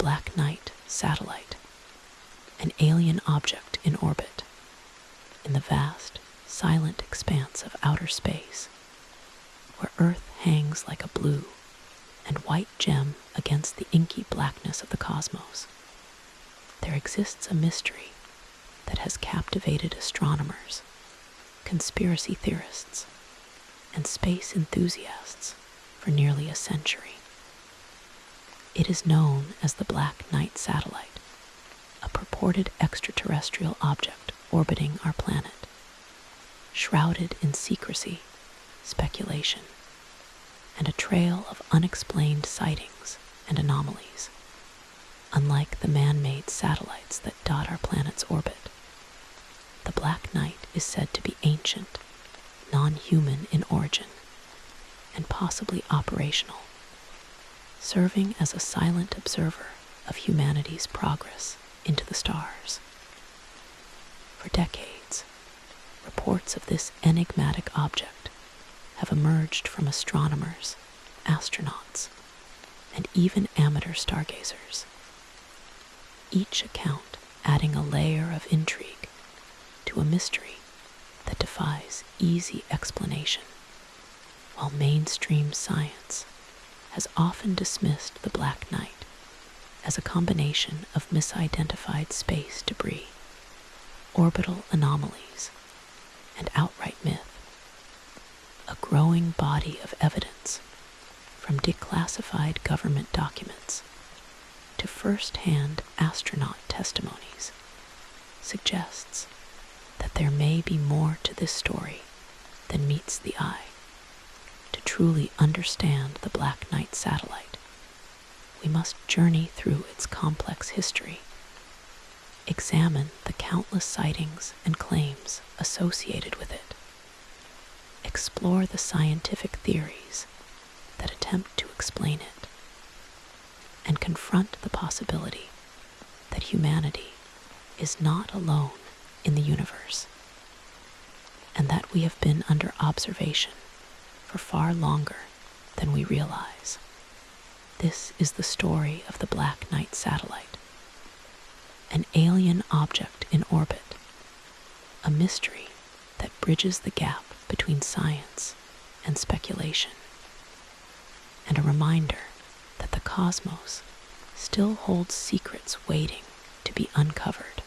Black Knight satellite, an alien object in orbit, in the vast, silent expanse of outer space, where Earth hangs like a blue and white gem against the inky blackness of the cosmos. There exists a mystery that has captivated astronomers, conspiracy theorists, and space enthusiasts for nearly a century. It is known as the Black Knight satellite, a purported extraterrestrial object orbiting our planet, shrouded in secrecy, speculation, and a trail of unexplained sightings and anomalies. Unlike the man-made satellites that dot our planet's orbit, the Black Knight is said to be ancient, non-human in origin, and possibly operational, serving as a silent observer of humanity's progress into the stars. For decades, reports of this enigmatic object have emerged from astronomers, astronauts, and even amateur stargazers, each account adding a layer of intrigue to a mystery that defies easy explanation, while mainstream science has often dismissed the Black Knight as a combination of misidentified space debris, orbital anomalies, and outright myth. A growing body of evidence, from declassified government documents to first-hand astronaut testimonies, suggests that there may be more to this story than meets the eye. To truly understand the Black Knight satellite, we must journey through its complex history, examine the countless sightings and claims associated with it, explore the scientific theories that attempt to explain it, and confront the possibility that humanity is not alone in the universe, and that we have been under observation for far longer than we realize. This is the story of the Black Knight satellite, an alien object in orbit, a mystery that bridges the gap between science and speculation, and a reminder that the cosmos still holds secrets waiting to be uncovered.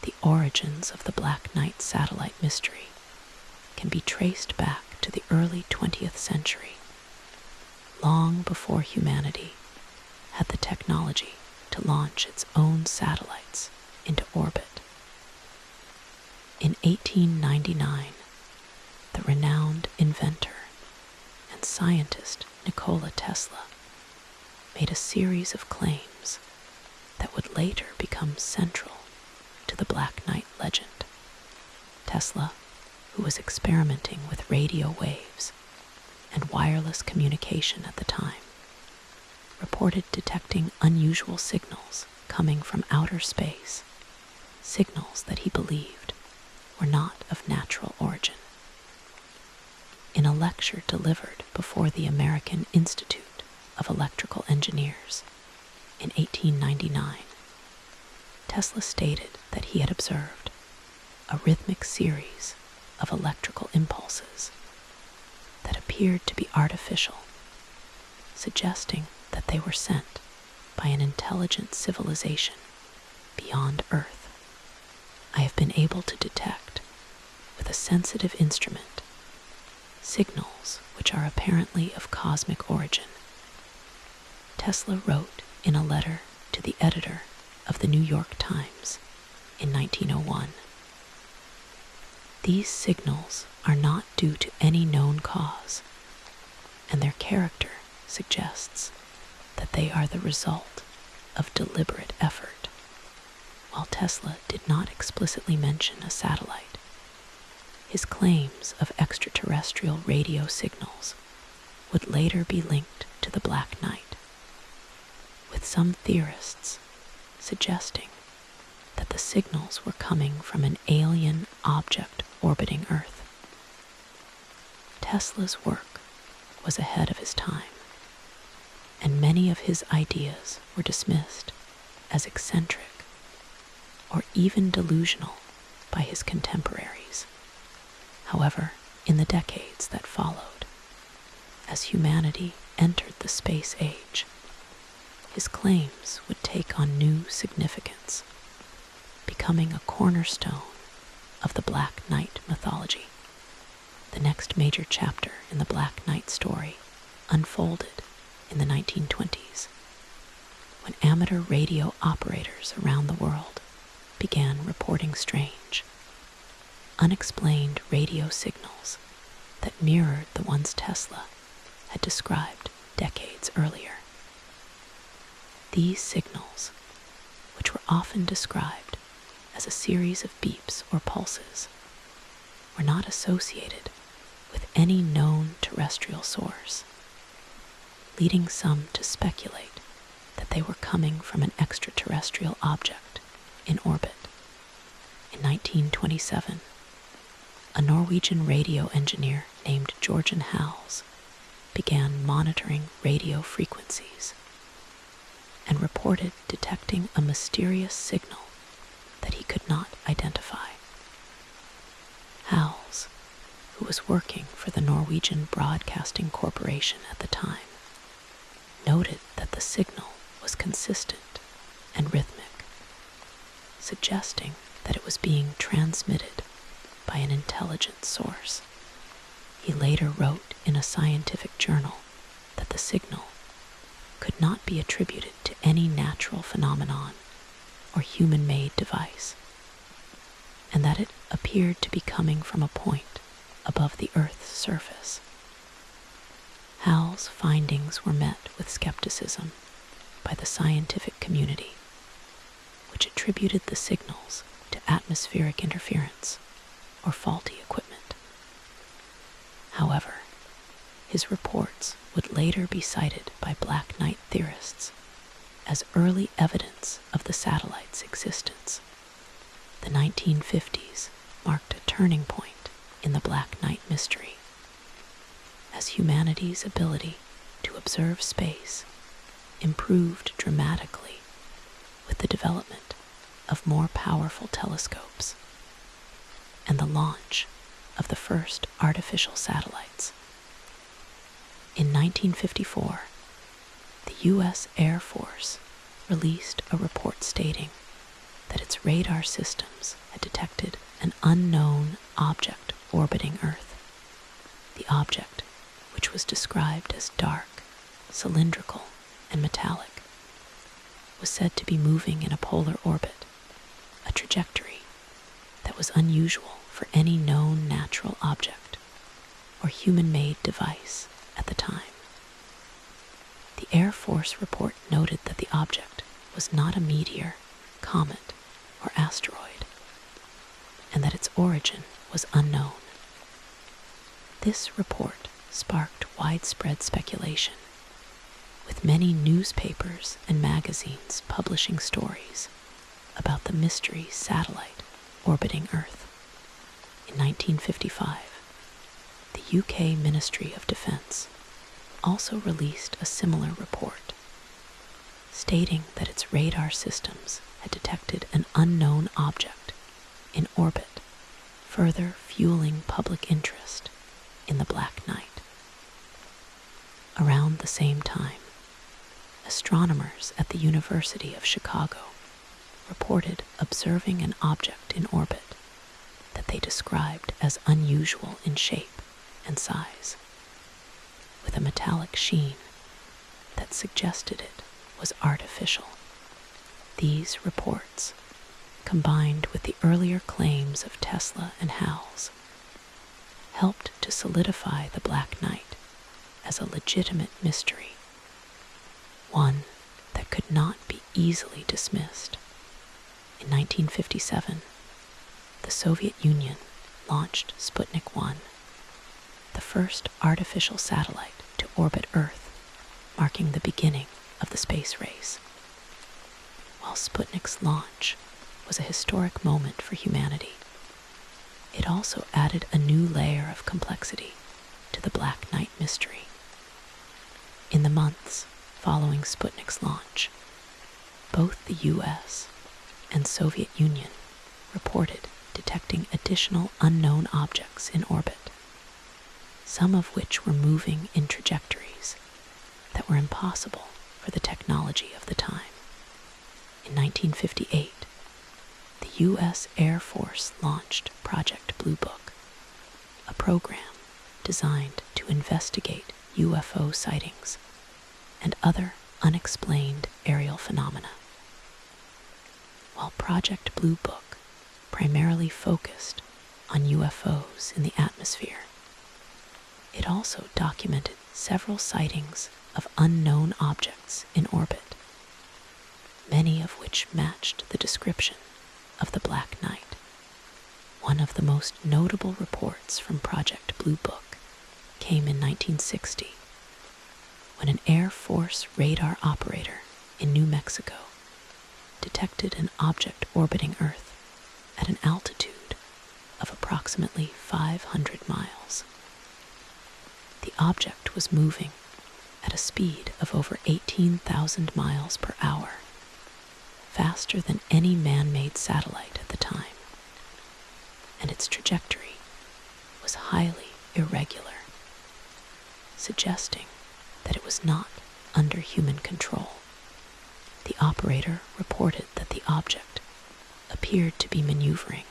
The origins of the Black Knight satellite mystery can be traced back to the early 20th century, long before humanity had the technology to launch its own satellites into orbit. In 1899, the renowned inventor and scientist Nikola Tesla made a series of claims that would later become central to the Black Knight legend. Tesla, who was experimenting with radio waves and wireless communication at the time, reported detecting unusual signals coming from outer space, signals that he believed were not of natural origin. In a lecture delivered before the American Institute of Electrical Engineers in 1899, Tesla stated that he had observed a rhythmic series of electrical impulses that appeared to be artificial, suggesting that they were sent by an intelligent civilization beyond Earth. I have been able to detect, with a sensitive instrument, signals which are apparently of cosmic origin, Tesla wrote in a letter to the editor of the New York Times in 1901. These signals are not due to any known cause, and their character suggests that they are the result of deliberate effort. While Tesla did not explicitly mention a satellite, his claims of extraterrestrial radio signals would later be linked to the Black Knight, with some theorists suggesting that the signals were coming from an alien object orbiting Earth. Tesla's work was ahead of his time, and many many of his ideas were dismissed as eccentric or even delusional by his contemporaries. However, in the decades that followed, as humanity entered the space age, his claims would take on new significance, becoming a cornerstone of the Black Knight mythology. The next major chapter in the Black Knight story unfolded in the 1920s, when amateur radio operators around the world began reporting strange, unexplained radio signals that mirrored the ones Tesla had described decades earlier. These signals, which were often described as a series of beeps or pulses, were not associated with any known terrestrial source, leading some to speculate that they were coming from an extraterrestrial object in orbit. In 1927, a Norwegian radio engineer named Georgian Howells began monitoring radio frequencies and reported detecting a mysterious signal that he could not identify. Howells, who was working for the Norwegian Broadcasting Corporation at the time, noted that the signal was consistent and rhythmic, suggesting that it was being transmitted by an intelligent source. He later wrote in a scientific journal that the signal could not be attributed to any natural phenomenon or human-made device, and that it appeared to be coming from a point above the Earth's surface. Howell's findings were met with skepticism by the scientific community, which attributed the signals to atmospheric interference or faulty equipment. However, his reports would later be cited by Black Knight theorists as early evidence of the satellite's existence. The 1950s marked a turning point in the Black Knight mystery, as humanity's ability to observe space improved dramatically with the development of more powerful telescopes and the launch of the first artificial satellites. In 1954, the U.S. Air Force released a report stating that its radar systems had detected an unknown object orbiting Earth. The object, which was described as dark, cylindrical, and metallic, was said to be moving in a polar orbit, a trajectory that was unusual for any known natural object or human-made device at the time. The Air Force report noted that the object was not a meteor, comet, or asteroid, and that its origin was unknown. This report sparked widespread speculation, with many newspapers and magazines publishing stories about the mystery satellite orbiting Earth. In 1955, the UK Ministry of Defence also released a similar report, stating that its radar systems had detected an unknown object in orbit, further fueling public interest in the Black Knight. Around the same time, astronomers at the University of Chicago reported observing an object in orbit that they described as unusual in shape and size, with a metallic sheen that suggested it was artificial. These reports, combined with the earlier claims of Tesla and Howells, helped to solidify the Black Knight as a legitimate mystery, one that could not be easily dismissed. In 1957, the Soviet Union launched Sputnik 1, the first artificial satellite to orbit Earth, marking the beginning of the space race. While Sputnik's launch was a historic moment for humanity, it also added a new layer of complexity to the Black Knight mystery. In the months following Sputnik's launch, both the US and Soviet Union reported detecting additional unknown objects in orbit, some of which were moving in trajectories that were impossible for the technology of the time. In 1958, the U.S. Air Force launched Project Blue Book, a program designed to investigate UFO sightings and other unexplained aerial phenomena. While Project Blue Book primarily focused on UFOs in the atmosphere, it also documented several sightings of unknown objects in orbit, many of which matched the description of the Black Knight. One of the most notable reports from Project Blue Book came in 1960, when an Air Force radar operator in New Mexico detected an object orbiting Earth at an altitude of approximately 500 miles. The object was moving at a speed of over 18,000 miles per hour, faster than any man-made satellite at the time, and its trajectory was highly irregular, suggesting that it was not under human control. The operator reported that the object appeared to be maneuvering,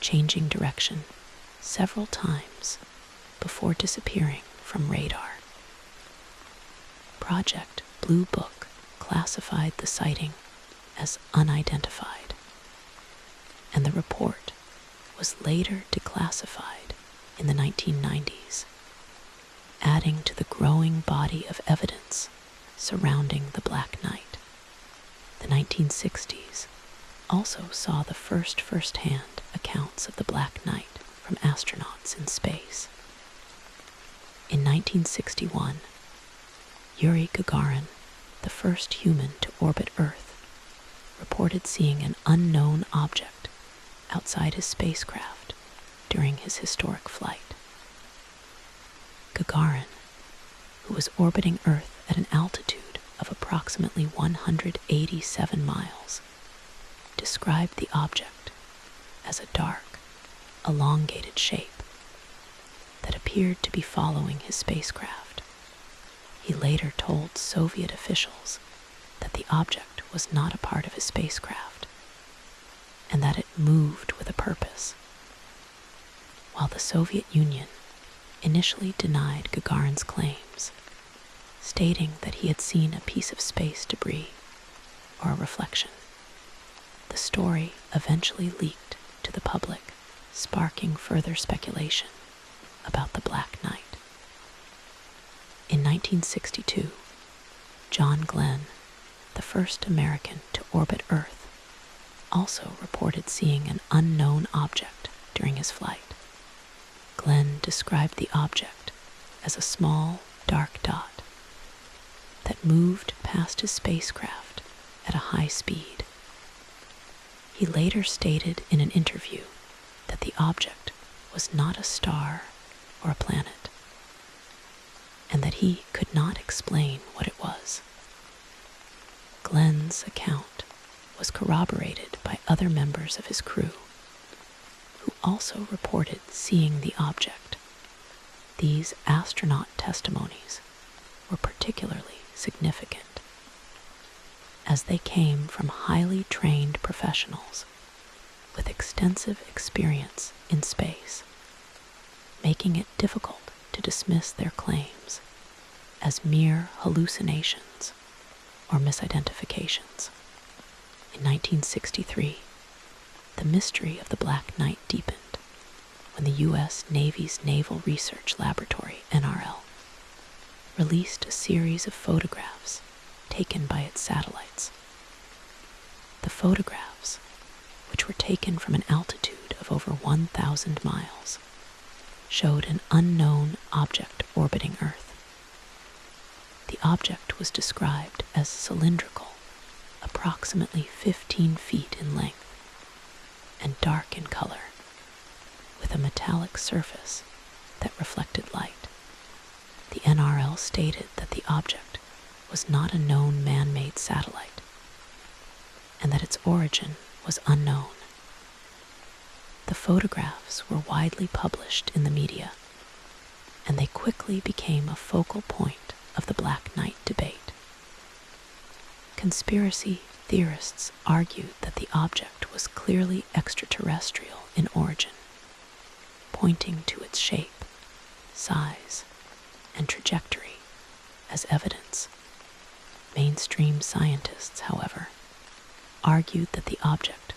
changing direction several times before disappearing from radar. Project Blue Book classified the sighting as unidentified, and the report was later declassified in the 1990s, adding to the growing body of evidence surrounding the Black Knight. The 1960s also saw the first-hand accounts of the Black Knight from astronauts in space. In 1961, Yuri Gagarin, the first human to orbit Earth, reported seeing an unknown object outside his spacecraft during his historic flight. Gagarin, who was orbiting Earth at an altitude of approximately 187 miles, described the object as a dark, elongated shape that appeared to be following his spacecraft. He later told Soviet officials that the object was not a part of his spacecraft and that it moved with a purpose. While the Soviet Union initially denied Gagarin's claims, stating that he had seen a piece of space debris or a reflection, the story eventually leaked to the public, sparking further speculation about the Black Knight. In 1962, John Glenn, the first American to orbit Earth, also reported seeing an unknown object during his flight. Glenn described the object as a small, dark dot that moved past his spacecraft at a high speed. He later stated in an interview that the object was not a star or a planet, and that he could not explain what it was. Glenn's account was corroborated by other members of his crew, who also reported seeing the object. These astronaut testimonies were particularly significant, as they came from highly trained professionals with extensive experience in space, making it difficult to dismiss their claims as mere hallucinations or misidentifications. In 1963, the mystery of the Black Knight deepened when the U.S. Navy's Naval Research Laboratory, NRL, released a series of photographs taken by its satellites. The photographs, which were taken from an altitude of over 1,000 miles, showed an unknown object orbiting Earth. The object was described as cylindrical, approximately 15 feet in length, and dark in color, with a metallic surface that reflected light. The NRL stated that the object was not a known man-made satellite, and that its origin was unknown. The photographs were widely published in the media, and they quickly became a focal point of the Black Knight debate. Conspiracy theorists argued that the object was clearly extraterrestrial in origin, pointing to its shape, size, and trajectory as evidence. Mainstream scientists, however, argued that the object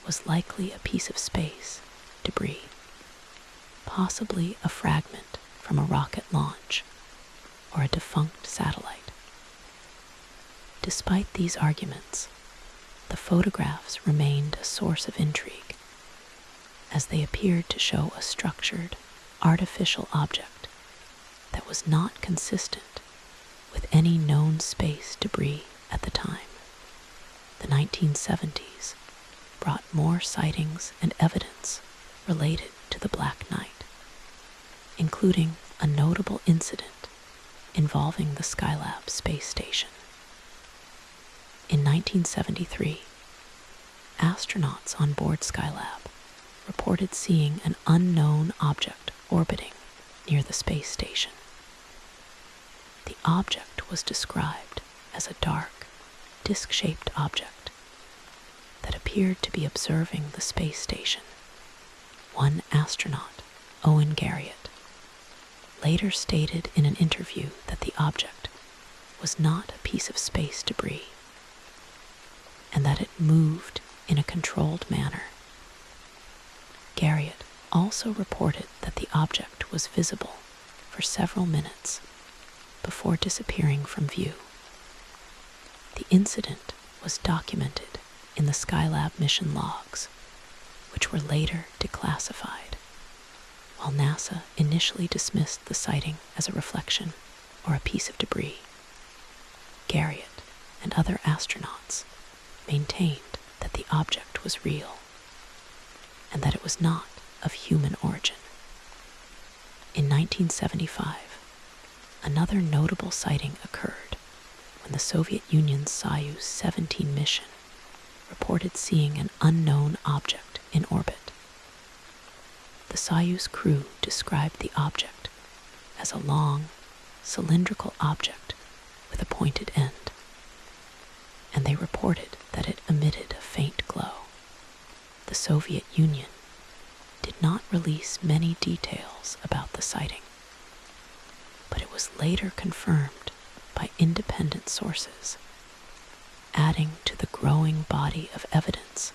was likely a piece of space debris, possibly a fragment from a rocket launch or a defunct satellite. Despite these arguments, the photographs remained a source of intrigue, as they appeared to show a structured, artificial object that was not consistent with any known space debris at the time. The 1970s brought more sightings and evidence related to the Black Knight, including a notable incident involving the Skylab space station. In 1973, astronauts on board Skylab reported seeing an unknown object orbiting near the space station. The object was described as a dark, disc-shaped object that appeared to be observing the space station. One astronaut, Owen Garriott, later stated in an interview that the object was not a piece of space debris, and that it moved in a controlled manner. Garriott also reported that the object was visible for several minutes before disappearing from view. The incident was documented in the Skylab mission logs, which were later declassified, while NASA initially dismissed the sighting as a reflection or a piece of debris. Garriott and other astronauts maintained that the object was real and that it was not of human origin. In 1975, another notable sighting occurred when the Soviet Union's Soyuz 17 mission reported seeing an unknown object in orbit. The Soyuz crew described the object as a long, cylindrical object with a pointed end, and they reported that it emitted a faint glow. The Soviet Union did not release many details about the sighting, but it was later confirmed by independent sources, adding to the growing body of evidence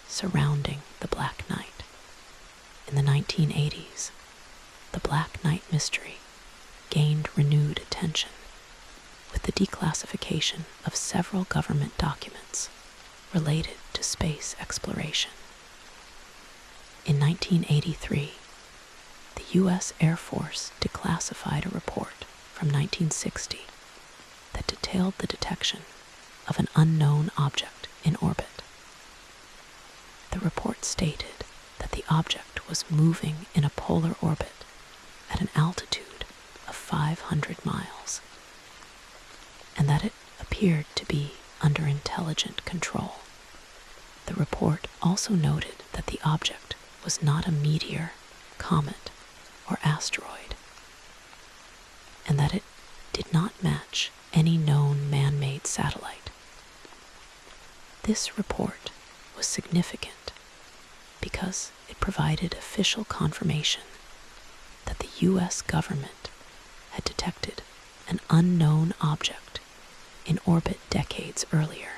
surrounding the Black Knight. In the 1980s, the Black Knight mystery gained renewed attention with the declassification of several government documents related to space exploration. In 1983, the U.S. Air Force declassified a report from 1960 that detailed the detection of an unknown object in orbit. The report stated that the object was moving in a polar orbit at an altitude of 500 miles, and that it appeared to be under intelligent control. The report also noted that the object was not a meteor, comet, or asteroid, and that it did not match any known man-made satellite. This report was significant because it provided official confirmation that the U.S. government had detected an unknown object in orbit decades earlier,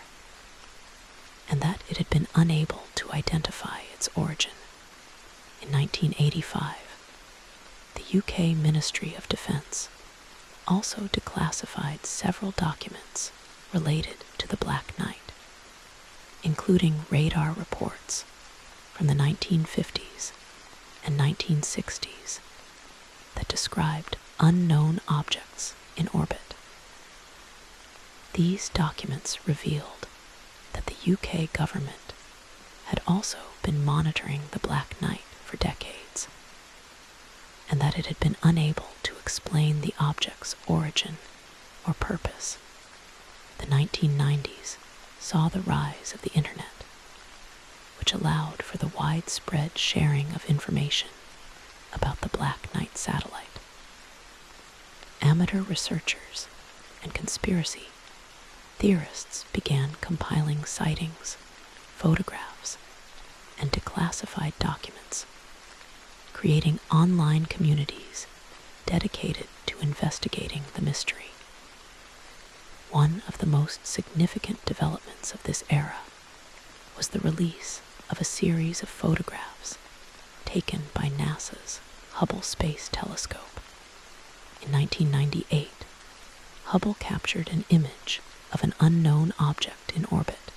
and that it had been unable to identify its origin. In 1985, the UK Ministry of Defence also declassified several documents related to the Black Knight, including radar reports from the 1950s and 1960s that described unknown objects in orbit. These documents revealed that the UK government had also been monitoring the Black Knight for decades, and that it had been unable to explain the object's origin or purpose 1990s saw the rise of the internet, which allowed for the widespread sharing of information about the Black Knight satellite. Amateur researchers and conspiracy theorists began compiling sightings, photographs, and declassified documents, creating online communities dedicated to investigating the mystery. One of the most significant developments of this era was the release of a series of photographs taken by NASA's Hubble Space Telescope. In 1998, Hubble captured an image of an unknown object in orbit,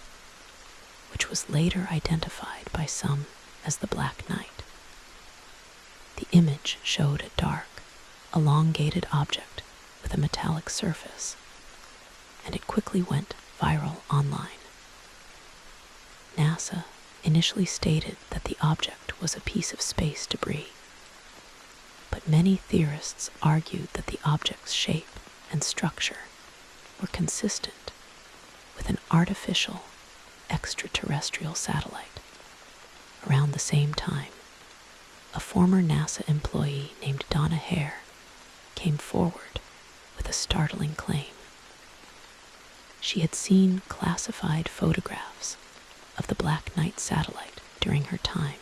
which was later identified by some as the Black Knight. The image showed a dark, elongated object with a metallic surface, and it quickly went viral online. NASA initially stated that the object was a piece of space debris, but many theorists argued that the object's shape and structure were consistent with an artificial extraterrestrial satellite. Around the same time, a former NASA employee named Donna Hare came forward with a startling claim. She had seen classified photographs of the Black Knight satellite during her time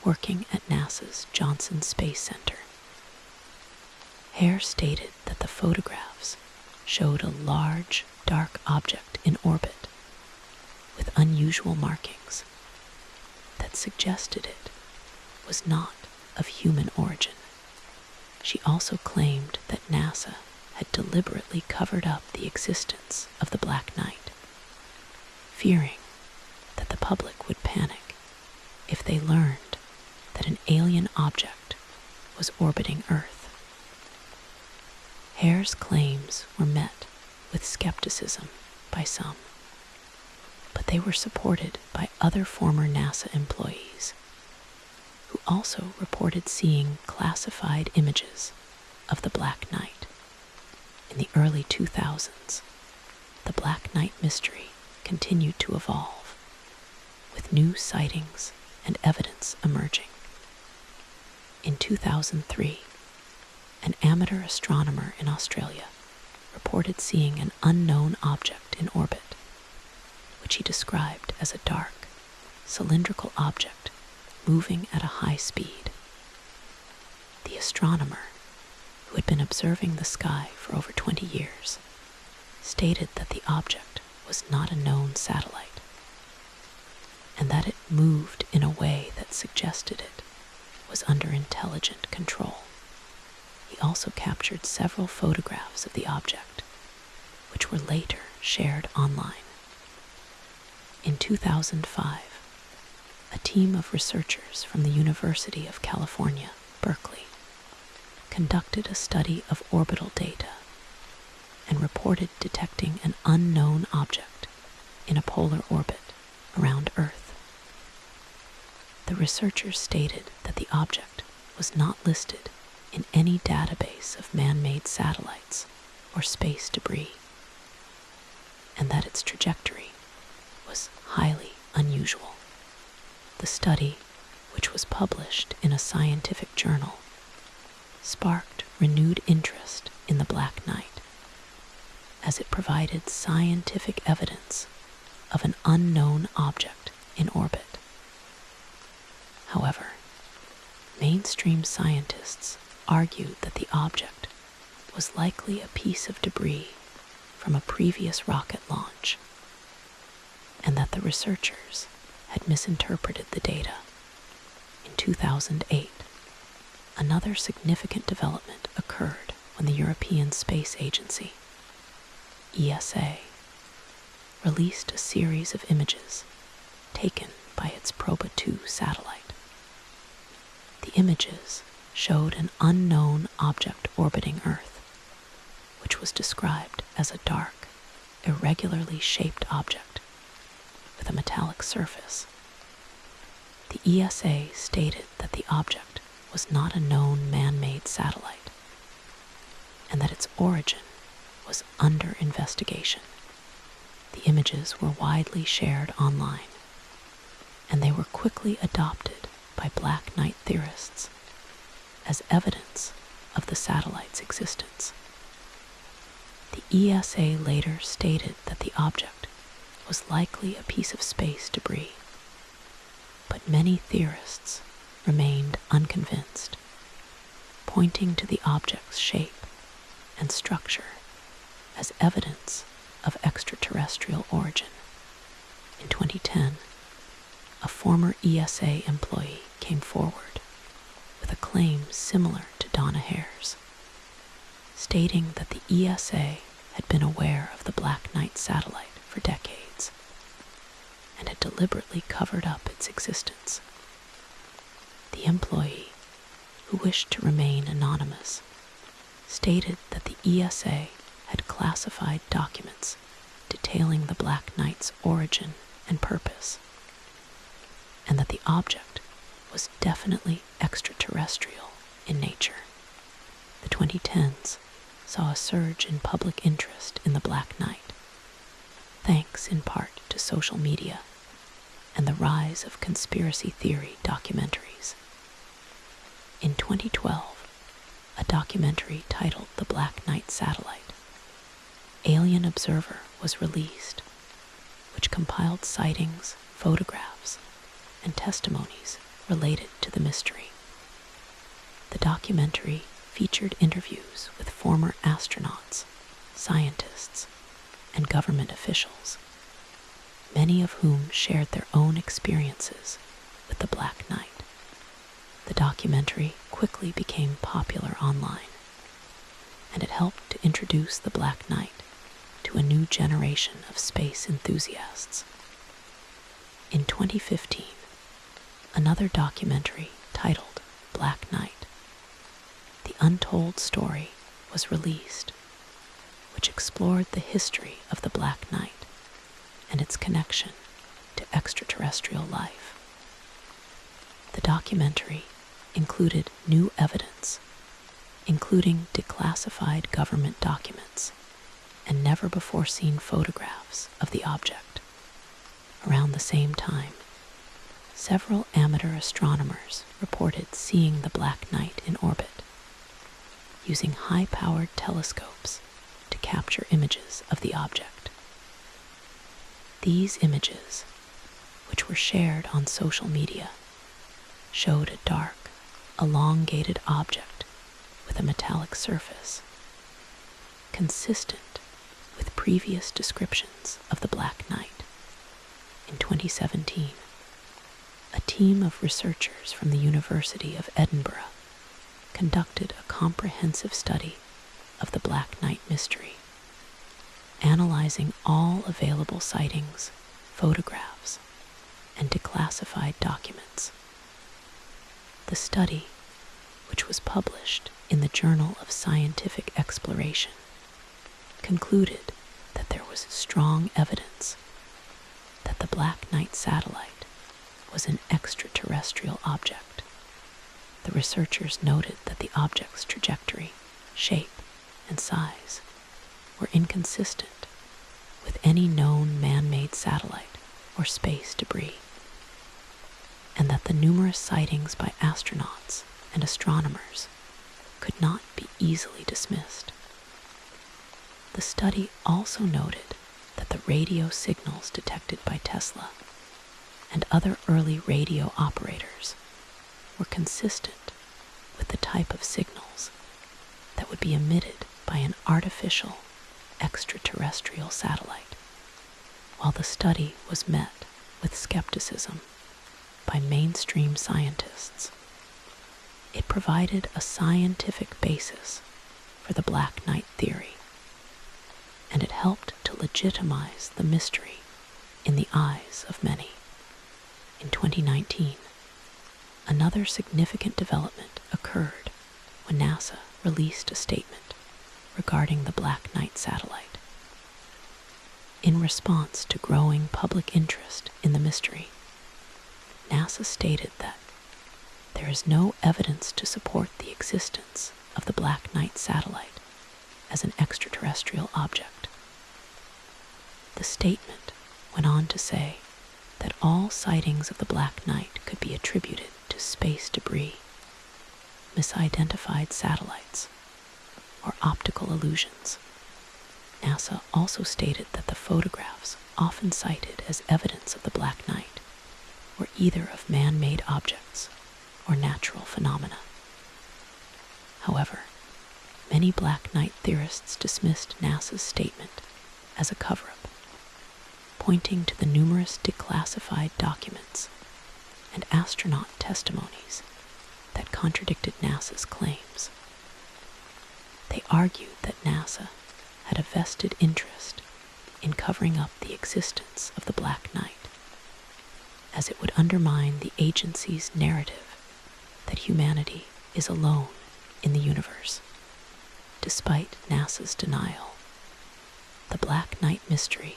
working at NASA's Johnson Space Center. Hare stated that the photographs showed a large, dark object in orbit with unusual markings that suggested it was not of human origin. She also claimed that NASA had deliberately covered up the existence of the Black Knight, fearing that the public would panic if they learned that an alien object was orbiting Earth. Hare's claims were met with skepticism by some, but they were supported by other former NASA employees who also reported seeing classified images of the Black Knight. In the early 2000s, the Black Knight mystery continued to evolve, with new sightings and evidence emerging. In 2003, an amateur astronomer in Australia reported seeing an unknown object in orbit, which he described as a dark, cylindrical object moving at a high speed. The astronomer, who had been observing the sky for over 20 years, stated that the object was not a known satellite, and that it moved in a way that suggested it was under intelligent control. He also captured several photographs of the object, which were later shared online. In 2005, a team of researchers from the University of California, Berkeley, conducted a study of orbital data and reported detecting an unknown object in a polar orbit around Earth. The researchers stated that the object was not listed in any database of man-made satellites or space debris, and that its trajectory was highly unusual. The study, which was published in a scientific journal, sparked renewed interest in the Black Knight, as it provided scientific evidence of an unknown object in orbit. However, mainstream scientists argued that the object was likely a piece of debris from a previous rocket launch, and that the researchers had misinterpreted the data. In 2008, another significant development occurred when the European Space Agency, ESA, released a series of images taken by its Proba 2 satellite. The images showed an unknown object orbiting Earth, which was described as a dark, irregularly shaped object with a metallic surface. The ESA stated that the object was not a known man-made satellite, and that its origin was under investigation. The images were widely shared online, and they were quickly adopted by Black Knight theorists as evidence of the satellite's existence. The ESA later stated that the object was likely a piece of space debris, but many theorists remained unconvinced, pointing to the object's shape and structure as evidence of extraterrestrial origin. In 2010, a former ESA employee came forward with a claim similar to Donna Hare's, stating that the ESA had been aware of the Black Knight satellite for decades and had deliberately covered up its existence. The employee, who wished to remain anonymous, stated that the ESA had classified documents detailing the Black Knight's origin and purpose, and that the object was definitely extraterrestrial in nature. The 2010s saw a surge in public interest in the Black Knight, thanks in part to social media and the rise of conspiracy theory documentaries. In 2012, a documentary titled The Black Knight Satellite, Alien Observer, was released, which compiled sightings, photographs, and testimonies related to the mystery. The documentary featured interviews with former astronauts, scientists, and government officials, many of whom shared their own experiences with the Black Knight. The documentary quickly became popular online, and it helped to introduce the Black Knight to a new generation of space enthusiasts. In 2015, another documentary titled Black Knight, The Untold Story, was released, which explored the history of the Black Knight and its connection to extraterrestrial life. The documentary included new evidence, including declassified government documents and never-before-seen photographs of the object. Around the same time, several amateur astronomers reported seeing the Black Knight in orbit, using high-powered telescopes to capture images of the object. These images, which were shared on social media, showed a dark, elongated object with a metallic surface, consistent with previous descriptions of the Black Knight. In 2017, a team of researchers from the University of Edinburgh conducted a comprehensive study of the Black Knight mystery, analyzing all available sightings, photographs, and declassified documents. The study, which was published in the Journal of Scientific Exploration, concluded that there was strong evidence that the Black Knight satellite was an extraterrestrial object. The researchers noted that the object's trajectory, shape, and size were inconsistent with any known man-made satellite or space debris, and that the numerous sightings by astronauts and astronomers could not be easily dismissed. The study also noted that the radio signals detected by Tesla and other early radio operators were consistent with the type of signals that would be emitted by an artificial extraterrestrial satellite. While the study was met with skepticism by mainstream scientists, it provided a scientific basis for the Black Knight theory, and it helped to legitimize the mystery in the eyes of many. In 2019, another significant development occurred when NASA released a statement regarding the Black Knight satellite. In response to growing public interest in the mystery, NASA stated that there is no evidence to support the existence of the Black Knight satellite as an extraterrestrial object. The statement went on to say that all sightings of the Black Knight could be attributed to space debris, misidentified satellites, or optical illusions. NASA also stated that the photographs often cited as evidence of the Black Knight were either of man-made objects or natural phenomena. However, many Black Knight theorists dismissed NASA's statement as a cover-up, pointing to the numerous declassified documents and astronaut testimonies that contradicted NASA's claims. They argued that NASA had a vested interest in covering up the existence of the Black Knight, as it would undermine the agency's narrative that humanity is alone in the universe. Despite NASA's denial, the Black Knight mystery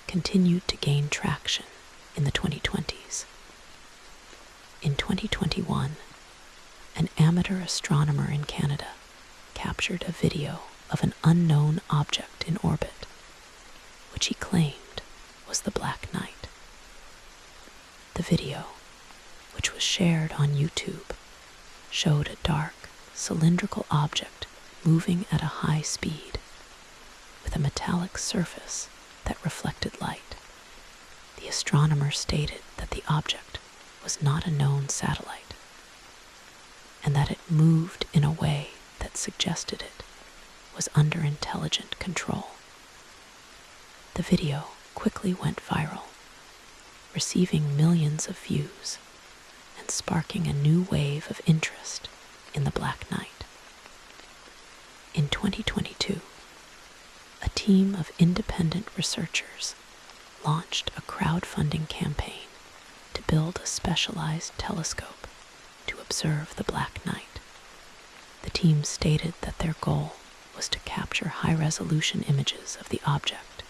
continued to gain traction in the 2020s. In 2021, an amateur astronomer in Canada captured a video of an unknown object in orbit, which he claimed was the Black Knight. The video, which was shared on YouTube, showed a dark, cylindrical object moving at a high speed, with a metallic surface that reflected light. The astronomer stated that the object was not a known satellite, and that it moved in a way that suggested it was under intelligent control. The video quickly went viral, receiving millions of views and sparking a new wave of interest in the Black Knight. In 2022, a team of independent researchers launched a crowdfunding campaign to build a specialized telescope to observe the Black Knight. The team stated that their goal was to capture high-resolution images of the object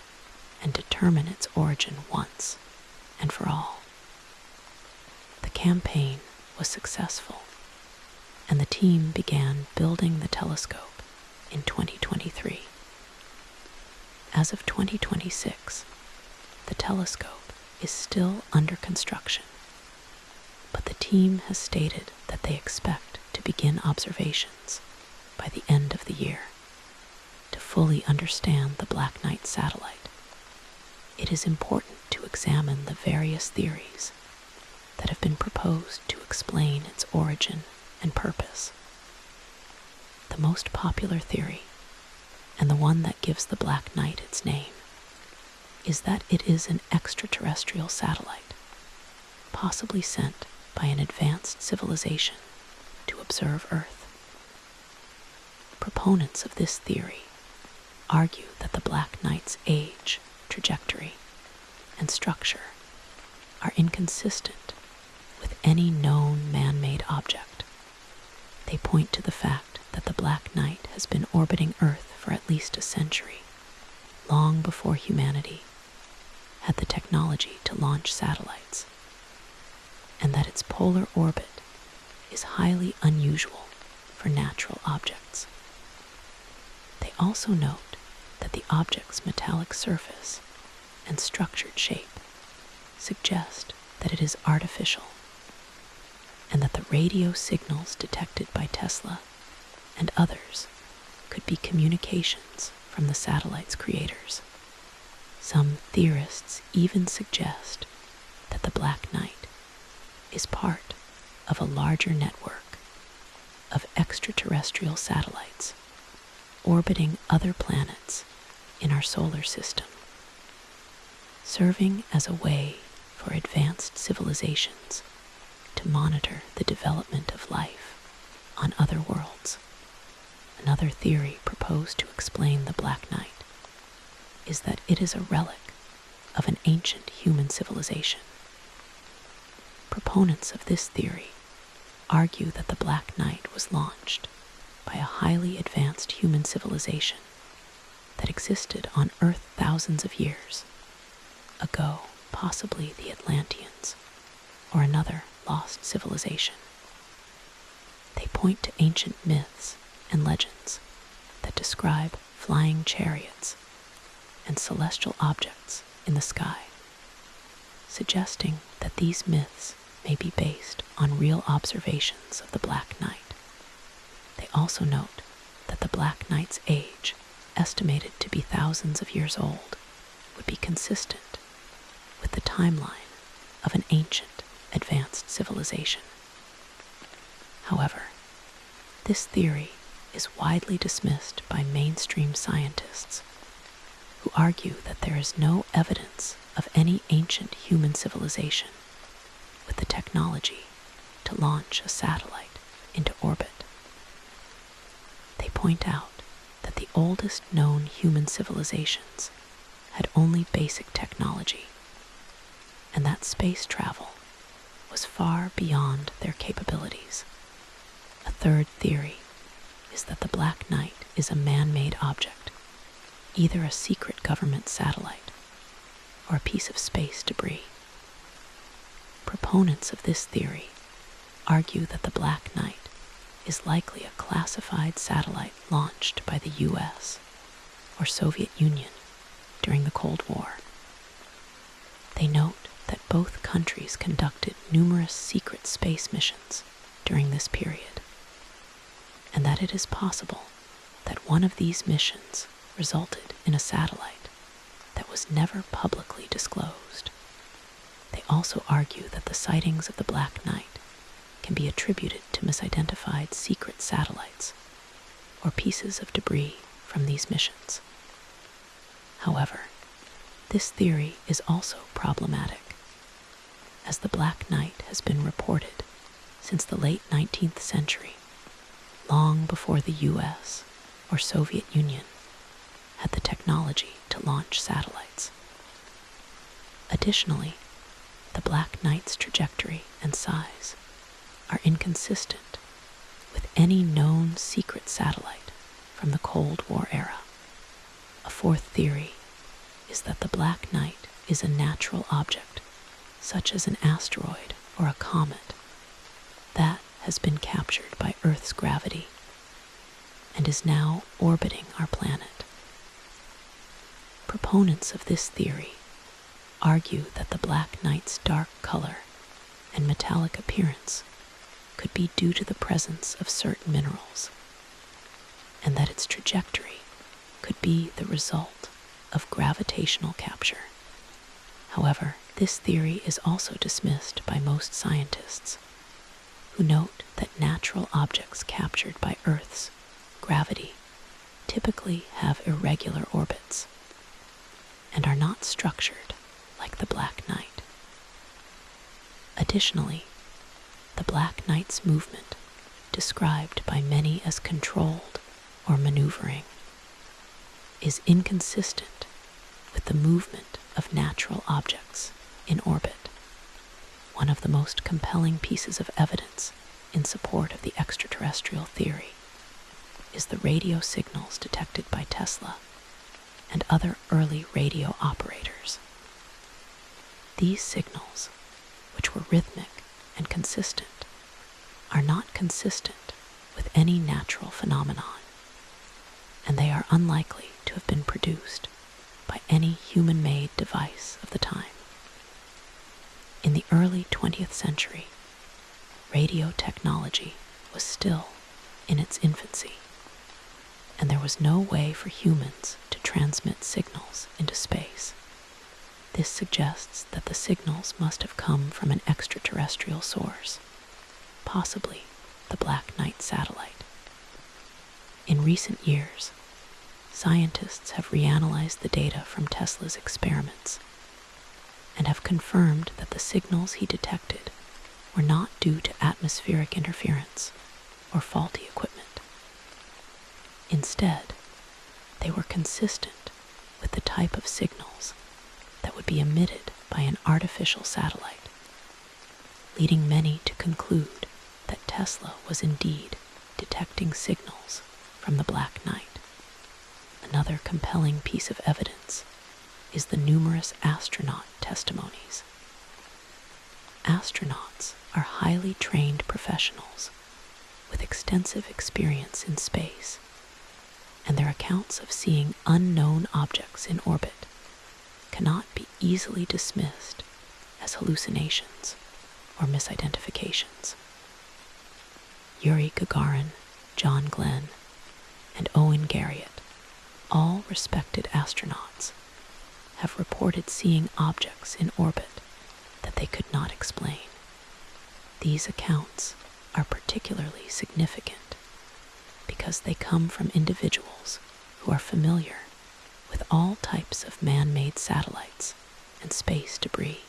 and determine its origin once and for all. The campaign was successful, and the team began building the telescope in 2023. As of 2026, the telescope is still under construction, but the team has stated that they expect to begin observations by the end of the year to fully understand the Black Knight satellite. It is important to examine the various theories that have been proposed to explain its origin and purpose. The most popular theory, and the one that gives the Black Knight its name, is that it is an extraterrestrial satellite, possibly sent by an advanced civilization to observe Earth. Proponents of this theory argue that the Black Knight's age, trajectory, and structure are inconsistent with any known man-made object. They point to the fact that the Black Knight has been orbiting Earth for at least a century, long before humanity had the technology to launch satellites, and that its polar orbit is highly unusual for natural objects. They also note that the object's metallic surface and structured shape suggest that it is artificial, and that the radio signals detected by Tesla and others could be communications from the satellite's creators. Some theorists even suggest that the Black Knight is part of a larger network of extraterrestrial satellites orbiting other planets in our solar system, serving as a way for advanced civilizations to monitor the development of life on other worlds. Another theory proposed to explain the Black Knight is that it is a relic of an ancient human civilization. Proponents of this theory argue that the Black Knight was launched by a highly advanced human civilization that existed on Earth thousands of years ago, possibly the Atlanteans or another lost civilization. They point to ancient myths and legends that describe flying chariots and celestial objects in the sky, suggesting that these myths may be based on real observations of the Black Knight. They also note that the Black Knight's age, estimated to be thousands of years old, would be consistent with the timeline of an ancient, advanced civilization. However, this theory is widely dismissed by mainstream scientists who argue that there is no evidence of any ancient human civilization with the technology to launch a satellite into orbit. They point out that the oldest known human civilizations had only basic technology, and that space travel was far beyond their capabilities. A third theory is that the Black Knight is a man-made object, either a secret government satellite or a piece of space debris. Proponents of this theory argue that the Black Knight is likely a classified satellite launched by the US or Soviet Union during the Cold War. They note that both countries conducted numerous secret space missions during this period, and that it is possible that one of these missions resulted in a satellite that was never publicly disclosed. They also argue that the sightings of the Black Knight can be attributed to misidentified secret satellites or pieces of debris from these missions. However, this theory is also problematic, as the Black Knight has been reported since the late 19th century, long before the US or Soviet Union had the technology to launch satellites. Additionally, the Black Knight's trajectory and size are inconsistent with any known secret satellite from the Cold War era. A fourth theory is that the Black Knight is a natural object, such as an asteroid or a comet, that has been captured by Earth's gravity and is now orbiting our planet. Proponents of this theory argue that the Black Knight's dark color and metallic appearance could be due to the presence of certain minerals, and that its trajectory could be the result of gravitational capture. However, this theory is also dismissed by most scientists, who note that natural objects captured by Earth's gravity typically have irregular orbits and are not structured like the Black Knight. Additionally, the Black Knight's movement, described by many as controlled or maneuvering, is inconsistent with the movement of natural objects in orbit. One of the most compelling pieces of evidence in support of the extraterrestrial theory is the radio signals detected by Tesla and other early radio operators. These signals, which were rhythmic and consistent, are not consistent with any natural phenomenon, and they are unlikely to have been produced by any human-made device of the time. In the early 20th century, radio technology was still in its infancy, and there was no way for humans to transmit signals into space. This suggests that the signals must have come from an extraterrestrial source, possibly the Black Knight satellite. In recent years, scientists have reanalyzed the data from Tesla's experiments and have confirmed that the signals he detected were not due to atmospheric interference or faulty equipment. Instead, they were consistent with the type of signals that would be emitted by an artificial satellite, leading many to conclude that Tesla was indeed detecting signals from the Black Knight. Another compelling piece of evidence is the numerous astronaut testimonies. Astronauts are highly trained professionals with extensive experience in space, and their accounts of seeing unknown objects in orbit cannot be easily dismissed as hallucinations or misidentifications. Yuri Gagarin, John Glenn, and Owen Garriott, all respected astronauts, have reported seeing objects in orbit that they could not explain. These accounts are particularly significant because they come from individuals who are familiar with all types of man-made satellites and space debris,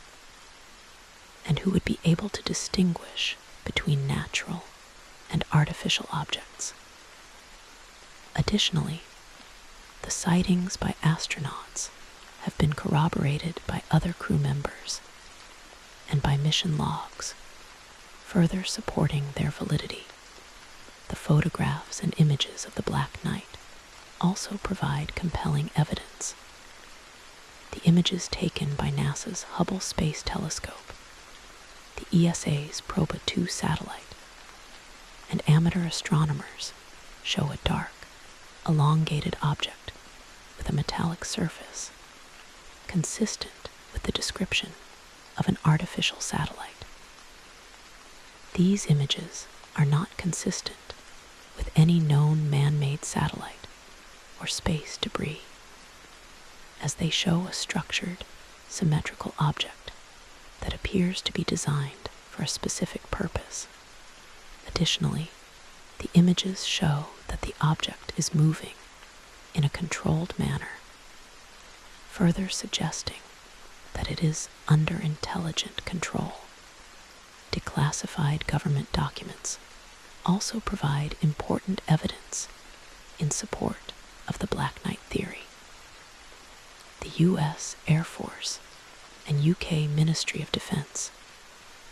and who would be able to distinguish between natural and artificial objects. Additionally, the sightings by astronauts have been corroborated by other crew members and by mission logs, further supporting their validity. The photographs and images of the Black Knight also provide compelling evidence. The images taken by NASA's Hubble Space Telescope, the ESA's Proba 2 satellite, and amateur astronomers show a dark, elongated object with a metallic surface, consistent with the description of an artificial satellite. These images are not consistent with any known man-made satellite or space debris, as they show a structured, symmetrical object that appears to be designed for a specific purpose. Additionally, the images show that the object is moving in a controlled manner, further suggesting that it is under intelligent control. Declassified government documents also provide important evidence in support of the Black Knight theory. The US Air Force and UK Ministry of Defense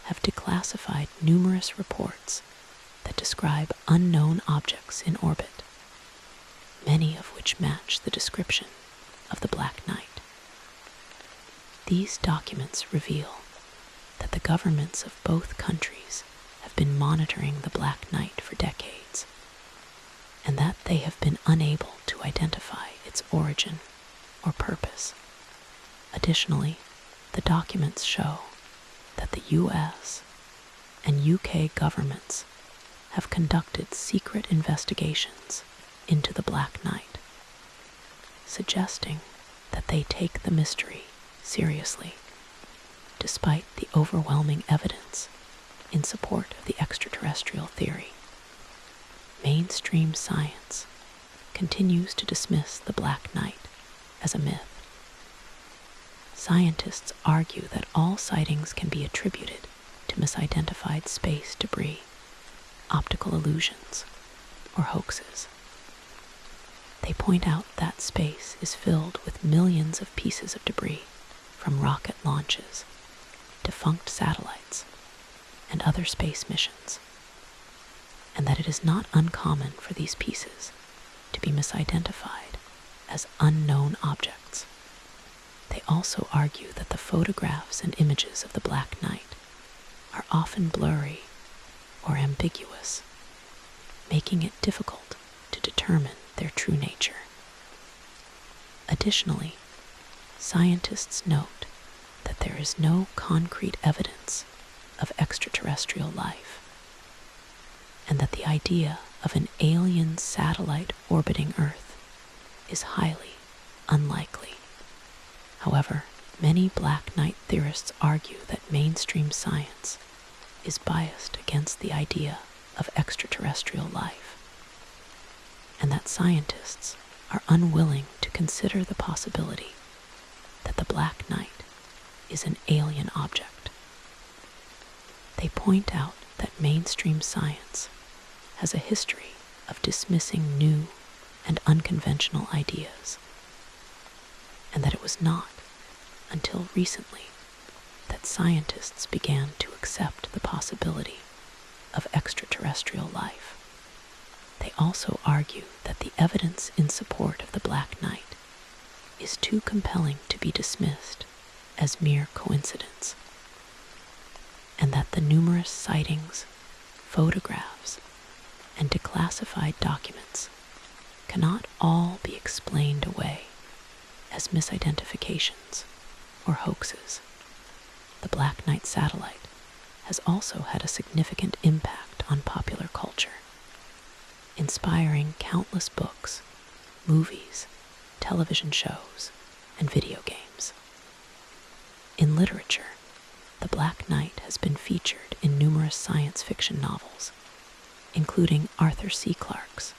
have declassified numerous reports that describe unknown objects in orbit, many of which match the description of the Black Knight. These documents reveal that the governments of both countries have been monitoring the Black Knight for decades, and that they have been unable to identify its origin or purpose. Additionally, the documents show that the US and UK governments have conducted secret investigations into the Black Knight, suggesting that they take the mystery seriously, despite the overwhelming evidence in support of the extraterrestrial theory. Mainstream science continues to dismiss the Black Knight as a myth. Scientists argue that all sightings can be attributed to misidentified space debris, optical illusions, or hoaxes. They point out that space is filled with millions of pieces of debris from rocket launches, defunct satellites, and other space missions, and that it is not uncommon for these pieces to be misidentified as unknown objects. They also argue that the photographs and images of the Black Knight are often blurry or ambiguous, making it difficult to determine their true nature. Additionally, scientists note that there is no concrete evidence of extraterrestrial life, and that the idea of an alien satellite orbiting Earth is highly unlikely. However, many Black Knight theorists argue that mainstream science is biased against the idea of extraterrestrial life, and that scientists are unwilling to consider the possibility that the Black Knight is an alien object. They point out that mainstream science has a history of dismissing new and unconventional ideas, and that it was not until recently that scientists began to accept the possibility of extraterrestrial life. They also argue that the evidence in support of the Black Knight is too compelling to be dismissed as mere coincidence, and that the numerous sightings, photographs, and declassified documents cannot all be explained away as misidentifications or hoaxes, the Black Knight satellite has also had a significant impact on popular culture, inspiring countless books, movies, television shows, and video games. In literature, the Black Knight has been featured in numerous science fiction novels, including Arthur C. Clarke's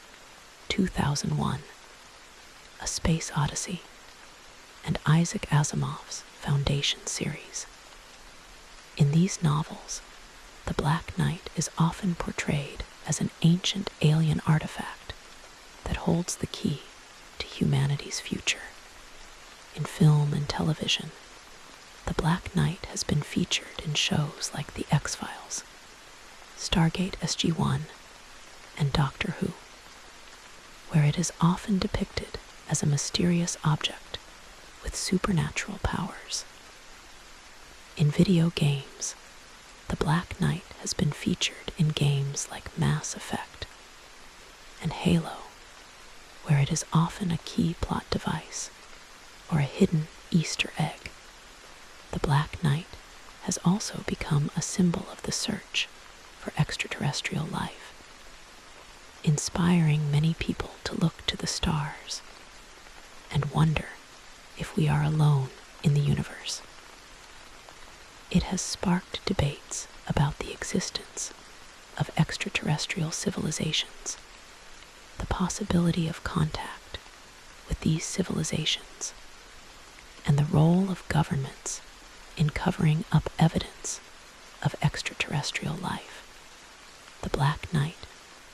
2001, A Space Odyssey, and Isaac Asimov's Foundation series. In these novels, the Black Knight is often portrayed as an ancient alien artifact that holds the key to humanity's future. In film and television, the Black Knight has been featured in shows like The X-Files, Stargate SG-1, and Doctor Who, where it is often depicted as a mysterious object with supernatural powers. In video games, the Black Knight has been featured in games like Mass Effect and Halo, where it is often a key plot device or a hidden Easter egg. The Black Knight has also become a symbol of the search for extraterrestrial life, inspiring many people to look to the stars and wonder if we are alone in the universe. It has sparked debates about the existence of extraterrestrial civilizations, the possibility of contact with these civilizations, and the role of governments in covering up evidence of extraterrestrial life. The Black Knight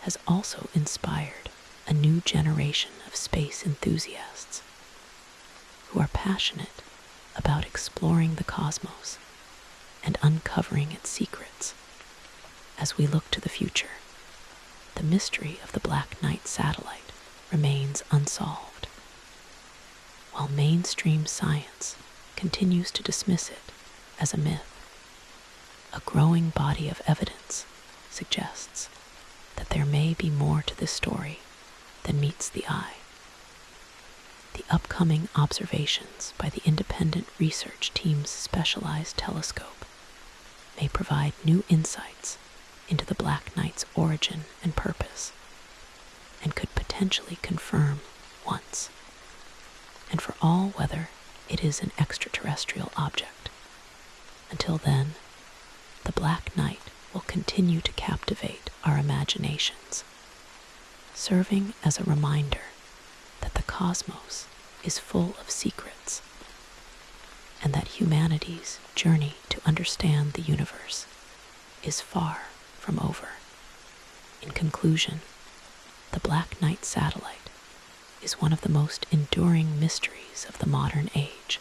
has also inspired a new generation of space enthusiasts who are passionate about exploring the cosmos and uncovering its secrets. As we look to the future, the mystery of the Black Knight satellite remains unsolved. While mainstream science continues to dismiss it as a myth, a growing body of evidence suggests that there may be more to this story than meets the eye. The upcoming observations by the independent research team's specialized telescope may provide new insights into the Black Knight's origin and purpose, and could potentially confirm once and for all whether it is an extraterrestrial object. Until then, the Black Knight will continue to captivate our imaginations, serving as a reminder that the cosmos is full of secrets, and that humanity's journey to understand the universe is far from over. In conclusion, the Black Knight satellite is one of the most enduring mysteries of the modern age,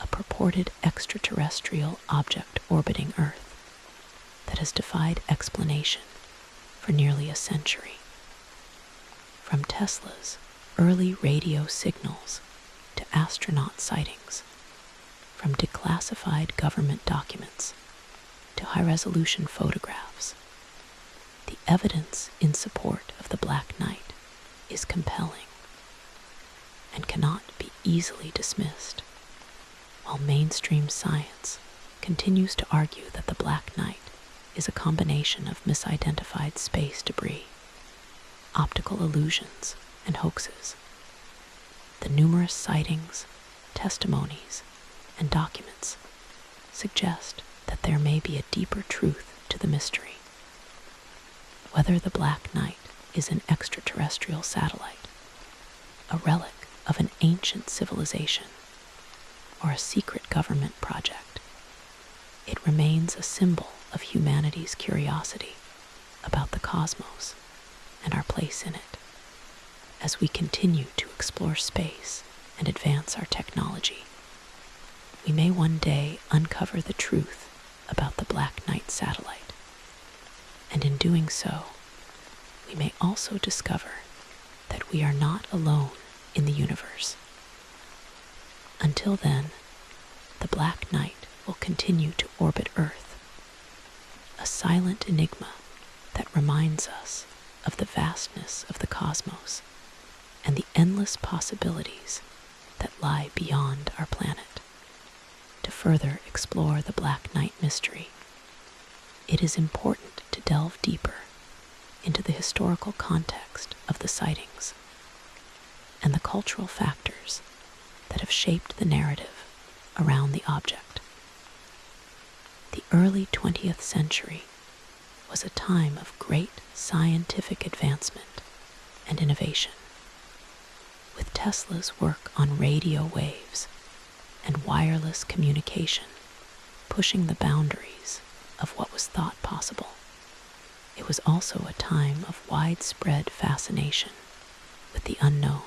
a purported extraterrestrial object orbiting Earth that has defied explanation for nearly a century. From Tesla's early radio signals to astronaut sightings, from declassified government documents to high-resolution photographs, the evidence in support of the Black Knight is compelling and cannot be easily dismissed, while mainstream science continues to argue that the Black Knight is a combination of misidentified space debris, optical illusions, and hoaxes. The numerous sightings, testimonies, and documents suggest that there may be a deeper truth to the mystery. Whether the Black Knight is an extraterrestrial satellite, a relic of an ancient civilization, or a secret government project, it remains a symbol of humanity's curiosity about the cosmos and our place in it. As we continue to explore space and advance our technology, we may one day uncover the truth about the Black Knight satellite, and in doing so, we may also discover that we are not alone in the universe. Until then, the Black Knight will continue to orbit Earth, a silent enigma that reminds us of the vastness of the cosmos and the endless possibilities that lie beyond our planet. further explore the Black Night mystery, it is important to delve deeper into the historical context of the sightings and the cultural factors that have shaped the narrative around the object. The early 20th century was a time of great scientific advancement and innovation, with Tesla's work on radio waves and wireless communication pushing the boundaries of what was thought possible. It was also a time of widespread fascination with the unknown,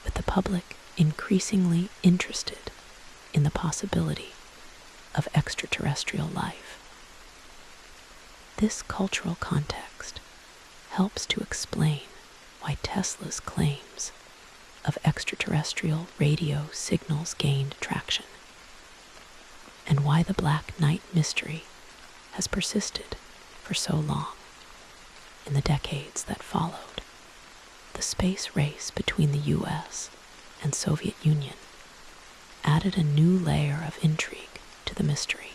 with the public increasingly interested in the possibility of extraterrestrial life. This cultural context helps to explain why Tesla's claims of extraterrestrial radio signals gained traction, and why the Black Night mystery has persisted for so long. In the decades that followed, the space race between the US and Soviet Union added a new layer of intrigue to the mystery,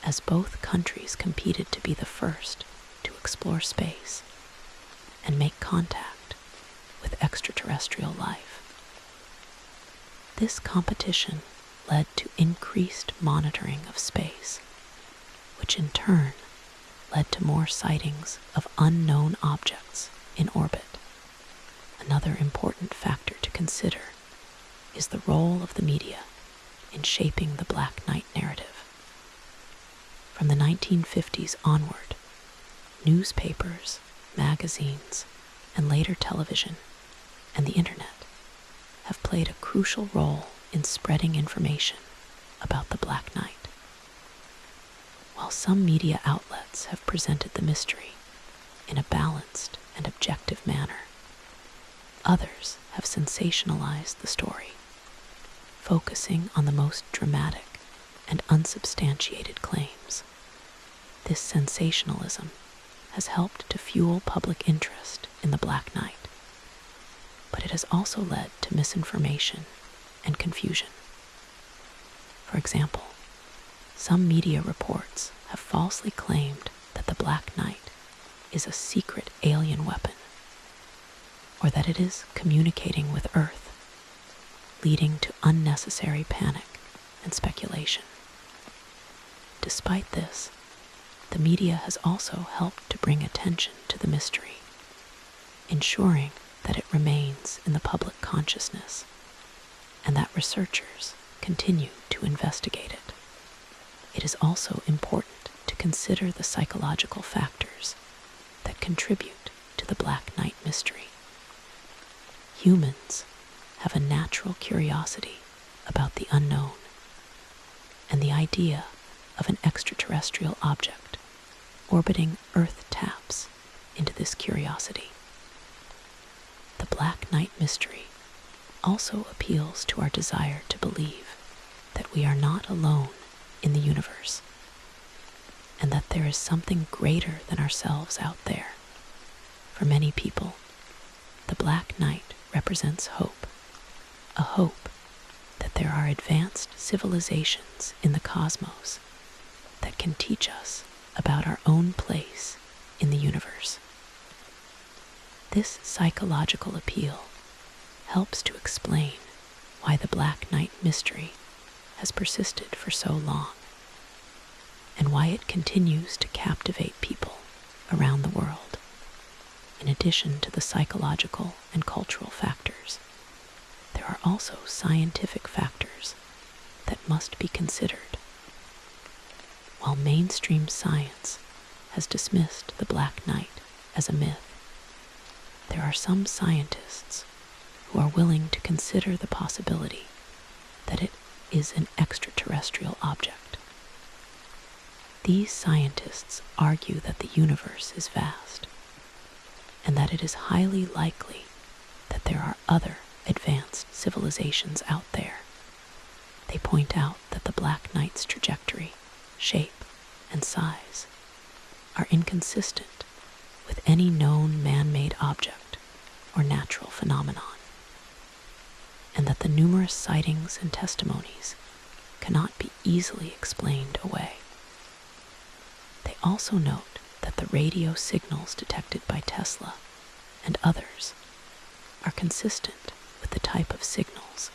as both countries competed to be the first to explore space and make contact with extraterrestrial life. This competition led to increased monitoring of space, which in turn led to more sightings of unknown objects in orbit. Another important factor to consider is the role of the media in shaping the Black Night narrative. From the 1950s onward, newspapers, magazines, and later television and the internet have played a crucial role in spreading information about the Black Night. While some media outlets have presented the mystery in a balanced and objective manner, others have sensationalized the story, focusing on the most dramatic and unsubstantiated claims. This sensationalism has helped to fuel public interest in the Black Night, but it has also led to misinformation and confusion. For example, some media reports have falsely claimed that the Black Night is a secret alien weapon, or that it is communicating with Earth, leading to unnecessary panic and speculation. Despite this, the media has also helped to bring attention to the mystery, ensuring that it remains in the public consciousness and that researchers continue to investigate it. It is also important to consider the psychological factors that contribute to the Black Night mystery. Humans have a natural curiosity about the unknown, and the idea of an extraterrestrial object orbiting Earth taps into this curiosity. The Black Night mystery also appeals to our desire to believe that we are not alone in the universe, and that there is something greater than ourselves out there. For many people, the Black Night represents hope, a hope that there are advanced civilizations in the cosmos that can teach us about our own place in the universe. This psychological appeal helps to explain why the Black Night mystery has persisted for so long, and why it continues to captivate people around the world. In addition to the psychological and cultural factors, there are also scientific factors that must be considered. While mainstream science has dismissed the Black Night as a myth, there are some scientists who are willing to consider the possibility that it is an extraterrestrial object. These scientists argue that the universe is vast, and that it is highly likely that there are other advanced civilizations out there. They point out that the Black Night's trajectory, shape, and size are inconsistent with any known man-made object or natural phenomenon, and that the numerous sightings and testimonies cannot be easily explained away. They also note that the radio signals detected by Tesla and others are consistent with the type of signals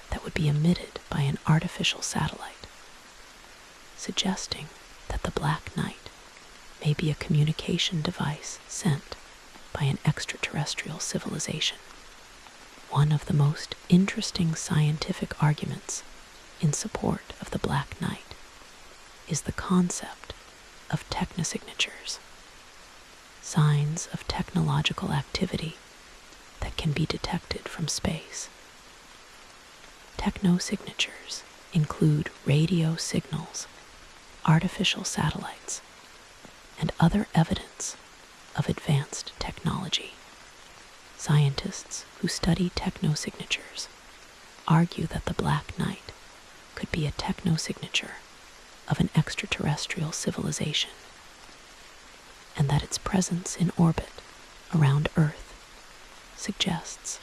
that would be emitted by an artificial satellite, suggesting that the Black Knight may be a communication device sent by an extraterrestrial civilization. One of the most interesting scientific arguments in support of the Black Knight is the concept of technosignatures, signs of technological activity that can be detected from space. Technosignatures include radio signals, artificial satellites, and other evidence of advanced technology. Scientists who study technosignatures argue that the Black Knight could be a technosignature of an extraterrestrial civilization, and that its presence in orbit around Earth suggests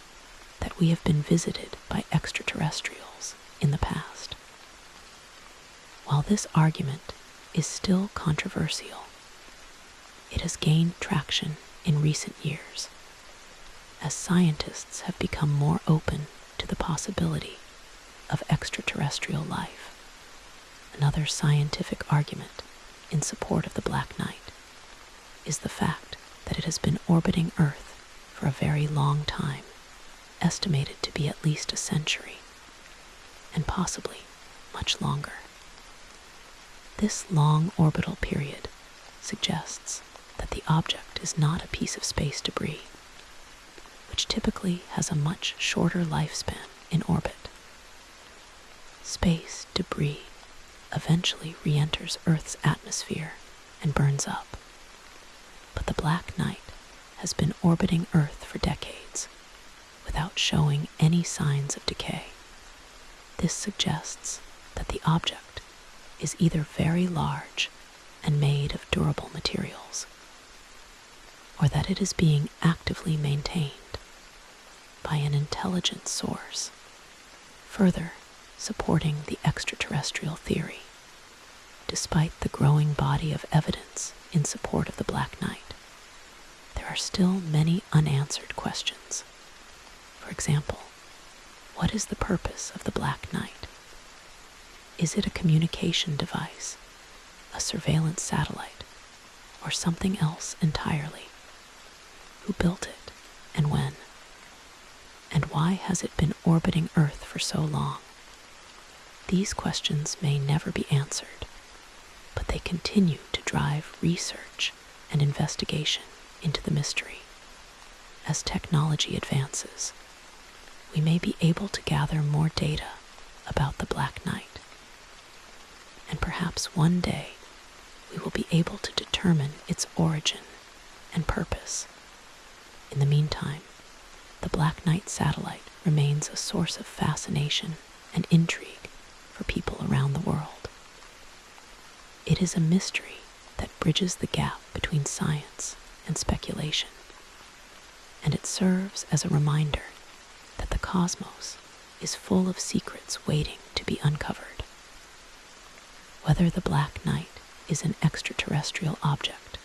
that we have been visited by extraterrestrials in the past. While this argument is still controversial, it has gained traction in recent years as scientists have become more open to the possibility of extraterrestrial life. Another scientific argument in support of the Black Knight is the fact that it has been orbiting Earth for a very long time, estimated to be at least a century, and possibly much longer. This long orbital period suggests that the object is not a piece of space debris, which typically has a much shorter lifespan in orbit. Space debris eventually re-enters Earth's atmosphere and burns up, but the Black Knight has been orbiting Earth for decades without showing any signs of decay. This suggests that the object is either very large and made of durable materials, or that it is being actively maintained by an intelligent source, further supporting the extraterrestrial theory. Despite the growing body of evidence in support of the Black Knight, there are still many unanswered questions. For example, what is the purpose of the Black Knight? Is it a communication device, a surveillance satellite, or something else entirely? Who built it, and when? And why has it been orbiting Earth for so long? These questions may never be answered, but they continue to drive research and investigation into the mystery. As technology advances, we may be able to gather more data about the Black Knight, and perhaps one day we will be able to determine its origin and purpose. In the meantime, the Black Knight satellite remains a source of fascination and intrigue for people around the world. It is a mystery that bridges the gap between science and speculation, and it serves as a reminder that the cosmos is full of secrets waiting to be uncovered. Whether the Black Knight is an extraterrestrial object,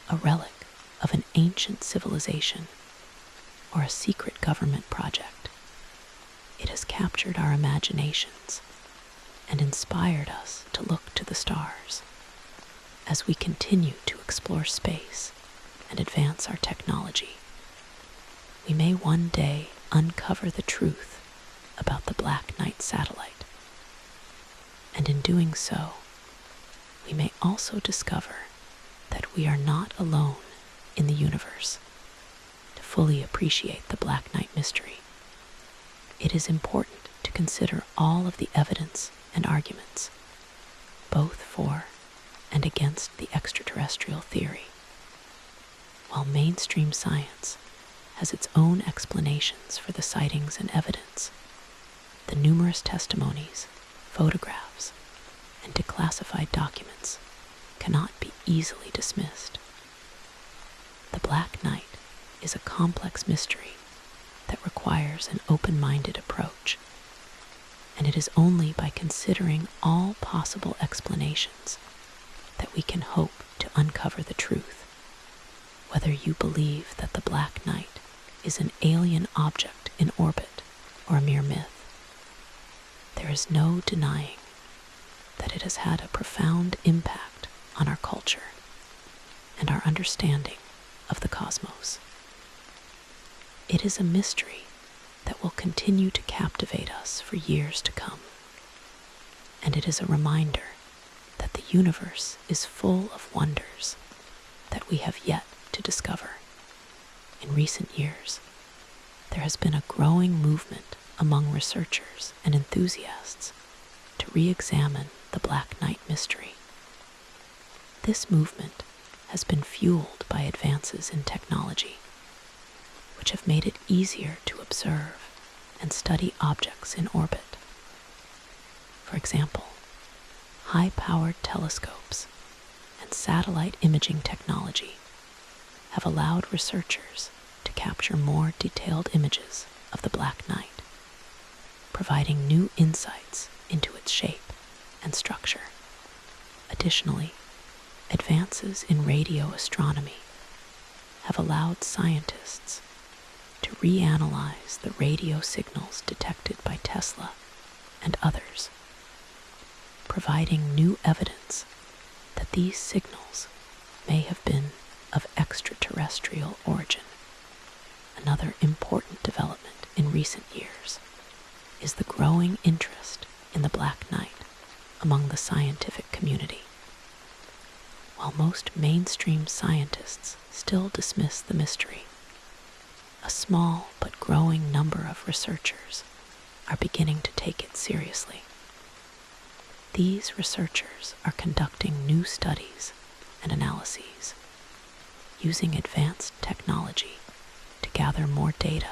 a relic of an ancient civilization, or a secret government project, it has captured our imaginations and inspired us to look to the stars. As we continue to explore space and advance our technology, we may one day uncover the truth about the Black Knight satellite. And in doing so, we may also discover that we are not alone in the universe. To fully appreciate the Black Knight mystery, it is important to consider all of the evidence and arguments, both for and against the extraterrestrial theory. While mainstream science has its own explanations for the sightings and evidence, the numerous testimonies, photographs, and declassified documents cannot be easily dismissed. The Black Knight is a complex mystery that requires an open-minded approach. And it is only by considering all possible explanations that we can hope to uncover the truth. Whether you believe that the Black Knight is an alien object in orbit or a mere myth, there is no denying that it has had a profound impact on our culture and our understanding of the cosmos. It is a mystery that will continue to captivate us for years to come, and it is a reminder that the universe is full of wonders that we have yet to discover. In recent years, there has been a growing movement among researchers and enthusiasts to re-examine the Black Knight mystery. This movement has been fueled by advances in technology, which have made it easier to observe and study objects in orbit. For example, high-powered telescopes and satellite imaging technology have allowed researchers to capture more detailed images of the Black Knight, providing new insights into its shape and structure. Additionally, advances in radio astronomy have allowed scientists to reanalyze the radio signals detected by Tesla and others, providing new evidence that these signals may have been of extraterrestrial origin. Another important development in recent years is the growing interest in the Black Knight among the scientific community. While most mainstream scientists still dismiss the mystery, a small but growing number of researchers are beginning to take it seriously. These researchers are conducting new studies and analyses, using advanced technology to gather more data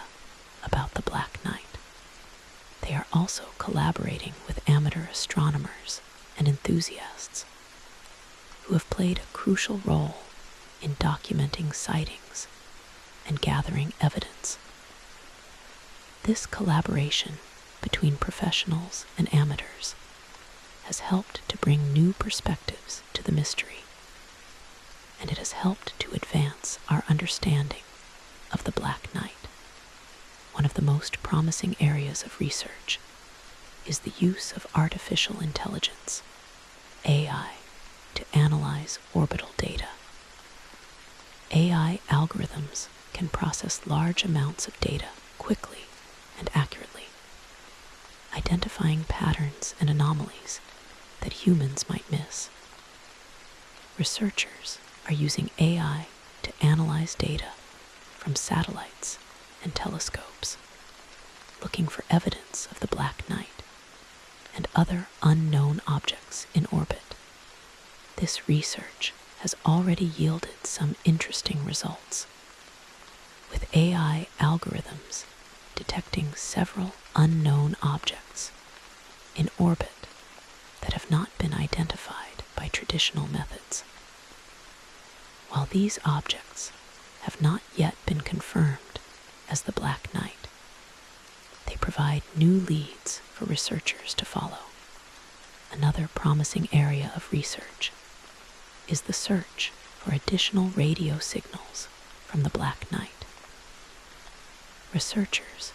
about the Black Knight. They are also collaborating with amateur astronomers and enthusiasts who have played a crucial role in documenting sightings and gathering evidence. This collaboration between professionals and amateurs has helped to bring new perspectives to the mystery, and it has helped to advance our understanding of the Black Knight. One of the most promising areas of research is the use of artificial intelligence, AI, to analyze orbital data. AI algorithms can process large amounts of data quickly and accurately, identifying patterns and anomalies that humans might miss. Researchers are using AI to analyze data from satellites and telescopes, looking for evidence of the Black Knight and other unknown objects in orbit. This research has already yielded some interesting results, with AI algorithms detecting several unknown objects in orbit that have not been identified by traditional methods. While these objects have not yet been confirmed as the Black Knight, they provide new leads for researchers to follow. Another promising area of research is the search for additional radio signals from the Black Knight. Researchers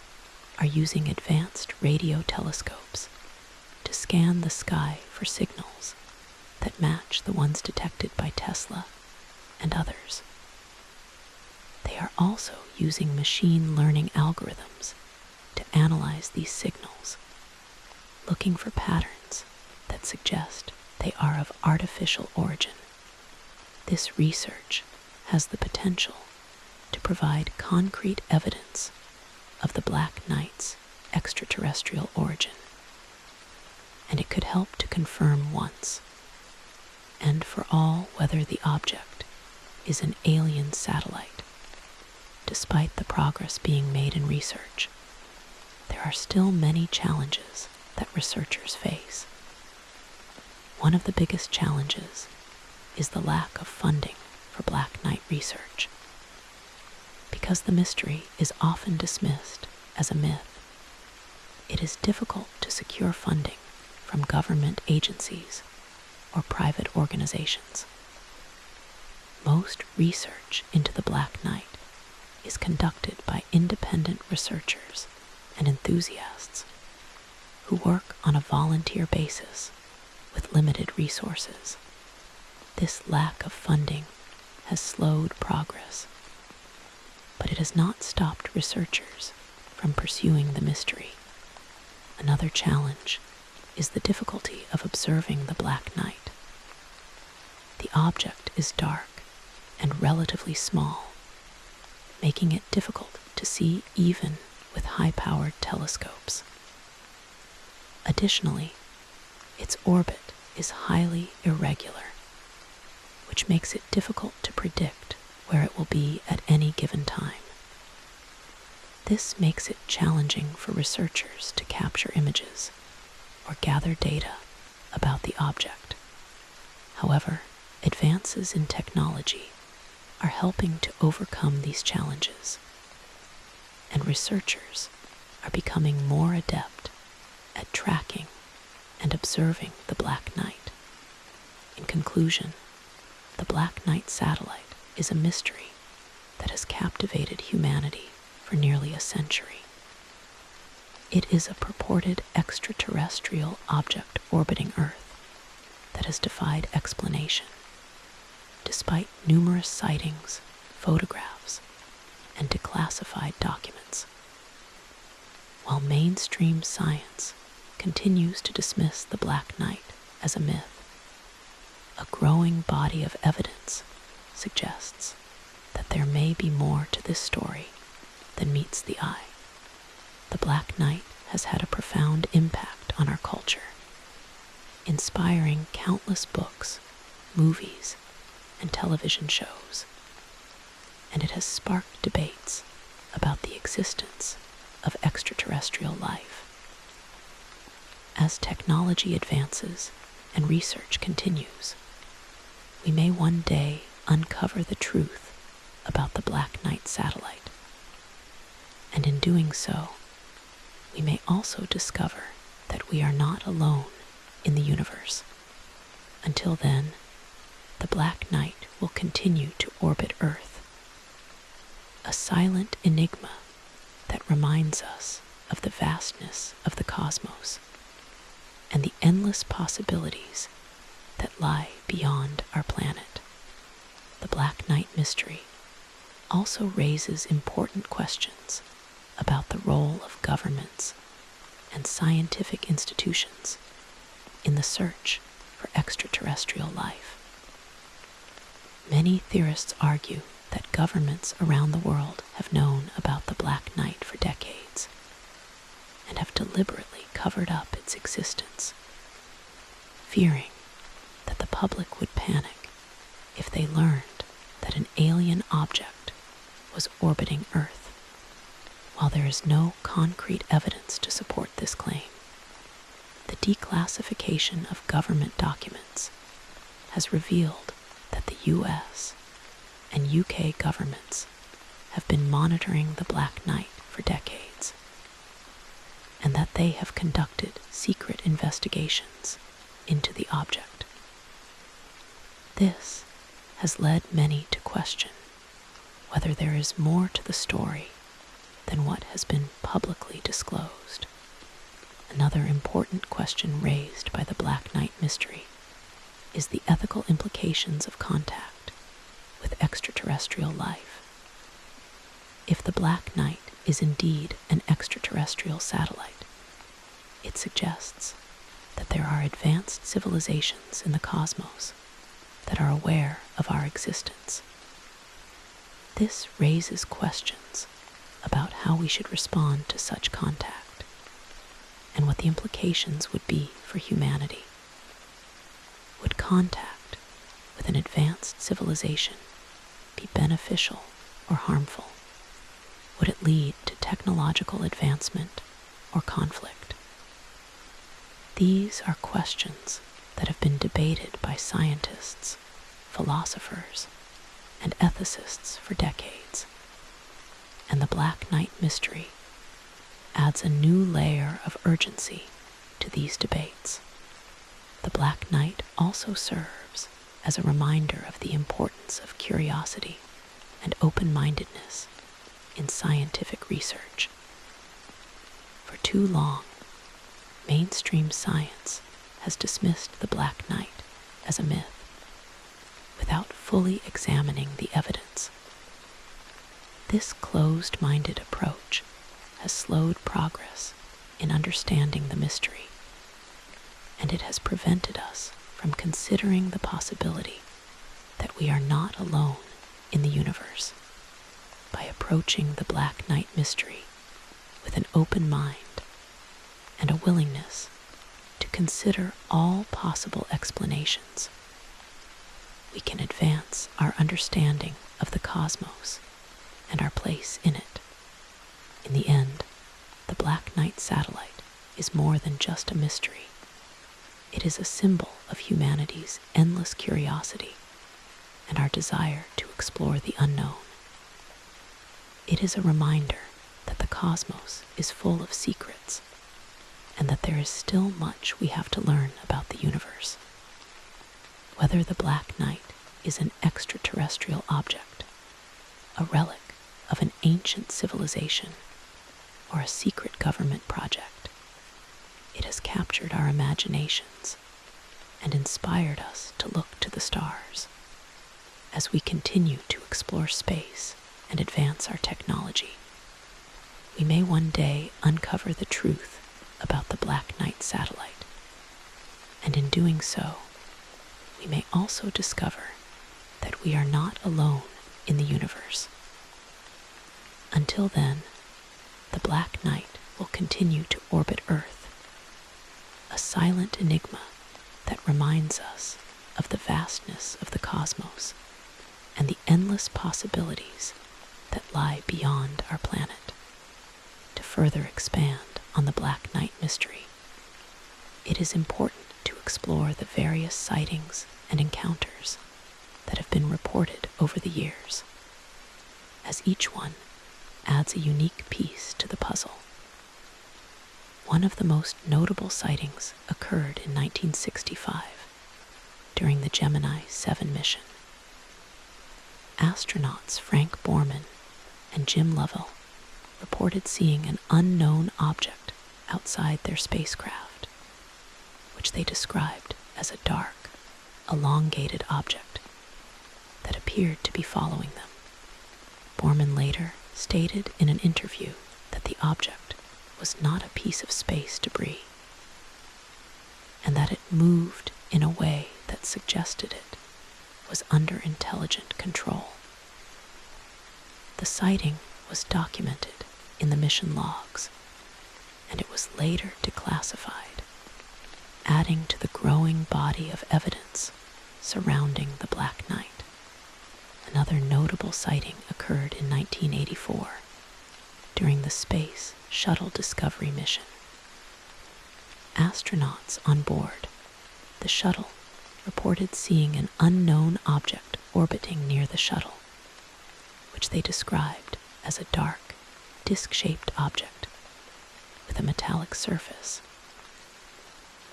are using advanced radio telescopes to scan the sky for signals that match the ones detected by Tesla and others. They are also using machine learning algorithms to analyze these signals, looking for patterns that suggest they are of artificial origin. This research has the potential to provide concrete evidence of the Black Knight's extraterrestrial origin, and it could help to confirm once and for all whether the object is an alien satellite. Despite the progress being made in research, there are still many challenges that researchers face. One of the biggest challenges is the lack of funding for Black Knight research. Because the mystery is often dismissed as a myth, it is difficult to to secure funding from government agencies or private organizations. Most research into the Black Knight is conducted by independent researchers and enthusiasts who work on a volunteer basis with limited resources. This lack of funding has slowed progress, but it has not stopped researchers from pursuing the mystery. Another challenge is the difficulty of observing the Black Knight. The object is dark and relatively small, making it difficult to see even with high-powered telescopes. Additionally, its orbit is highly irregular, which makes it difficult to predict where it will be at any given time. This makes it challenging for researchers to capture images or gather data about the object. However, advances in technology are helping to overcome these challenges, and researchers are becoming more adept at tracking and observing the Black Knight. In conclusion, the Black Knight satellite is a mystery that has captivated humanity for nearly a century. It is a purported extraterrestrial object orbiting Earth that has defied explanation, despite numerous sightings, photographs, and declassified documents. While mainstream science continues to dismiss the Black Knight as a myth, a growing body of evidence suggests that there may be more to this story than meets the eye. The Black Knight has had a profound impact on our culture, inspiring countless books, movies, and television shows, and it has sparked debates about the existence of extraterrestrial life. As technology advances and research continues, we may one day uncover the truth about the Black Knight satellite, and in doing so, we may also discover that we are not alone in the universe. Until then, the Black Knight will continue to orbit Earth, a silent enigma that reminds us of the vastness of the cosmos and the endless possibilities that lie beyond our planet. The Black Knight mystery also raises important questions about the role of governments and scientific institutions in the search for extraterrestrial life. Many theorists argue that governments around the world have known about the Black Knight for decades and have deliberately covered up its existence, fearing that the public would panic if they learned that an alien object was orbiting Earth. While there is no concrete evidence to support this claim, the declassification of government documents has revealed that the US and UK governments have been monitoring the Black Knight for decades, and that they have conducted secret investigations into the object. This has led many to question whether there is more to the story than what has been publicly disclosed. Another important question raised by the Black Knight mystery is the ethical implications of contact with extraterrestrial life. If the Black Knight is indeed an extraterrestrial satellite, it suggests that there are advanced civilizations in the cosmos that are aware of our existence. This raises questions about how we should respond to such contact and what the implications would be for humanity. Would contact with an advanced civilization be beneficial or harmful? Would it lead to technological advancement or conflict? These are questions that have been debated by scientists, philosophers, and ethicists for decades, and the Black Knight mystery adds a new layer of urgency to these debates, the black night also serves as a reminder of the importance of curiosity and open-mindedness in scientific research. For too long, mainstream science has dismissed the black night as a myth without fully examining the evidence. This closed-minded approach has slowed progress in understanding the mystery, and it has prevented us from considering the possibility that we are not alone in the universe. By approaching the black night mystery with an open mind and a willingness to consider all possible explanations, we can advance our understanding of the cosmos and our place in it. In the end, the black night satellite is more than just a mystery. It is a symbol of humanity's endless curiosity and our desire to explore the unknown. It is a reminder that the cosmos is full of secrets and that there is still much we have to learn about the universe. Whether the black night is an extraterrestrial object, a relic of an ancient civilization, or a secret government project, it has captured our imaginations and inspired us to look to the stars. As we continue to explore space and advance our technology, we may one day uncover the truth about the black night satellite, and in doing so, we may also discover that we are not alone in the universe. Until then, the black night will continue to orbit Earth, a silent enigma that reminds us of the vastness of the cosmos and the endless possibilities that lie beyond our planet. To further expand on the black night mystery, it is important to explore the various sightings and encounters that have been reported over the years, as each one adds a unique piece to the puzzle. One of the most notable sightings occurred in 1965 during the Gemini 7 mission. Astronauts Frank Borman and Jim Lovell reported seeing an unknown object outside their spacecraft, which they described as a dark, elongated object that appeared to be following them. Borman later stated in an interview that the object was not a piece of space debris, and that it moved in a way that suggested it was under intelligent control. The sighting was documented in the mission logs, and it was later declassified, adding to the growing body of evidence surrounding the black night. Another notable sighting occurred in 1984 during the Space Shuttle Discovery mission. Astronauts on board the shuttle reported seeing an unknown object orbiting near the shuttle, which they described as a dark, disc-shaped object with a metallic surface.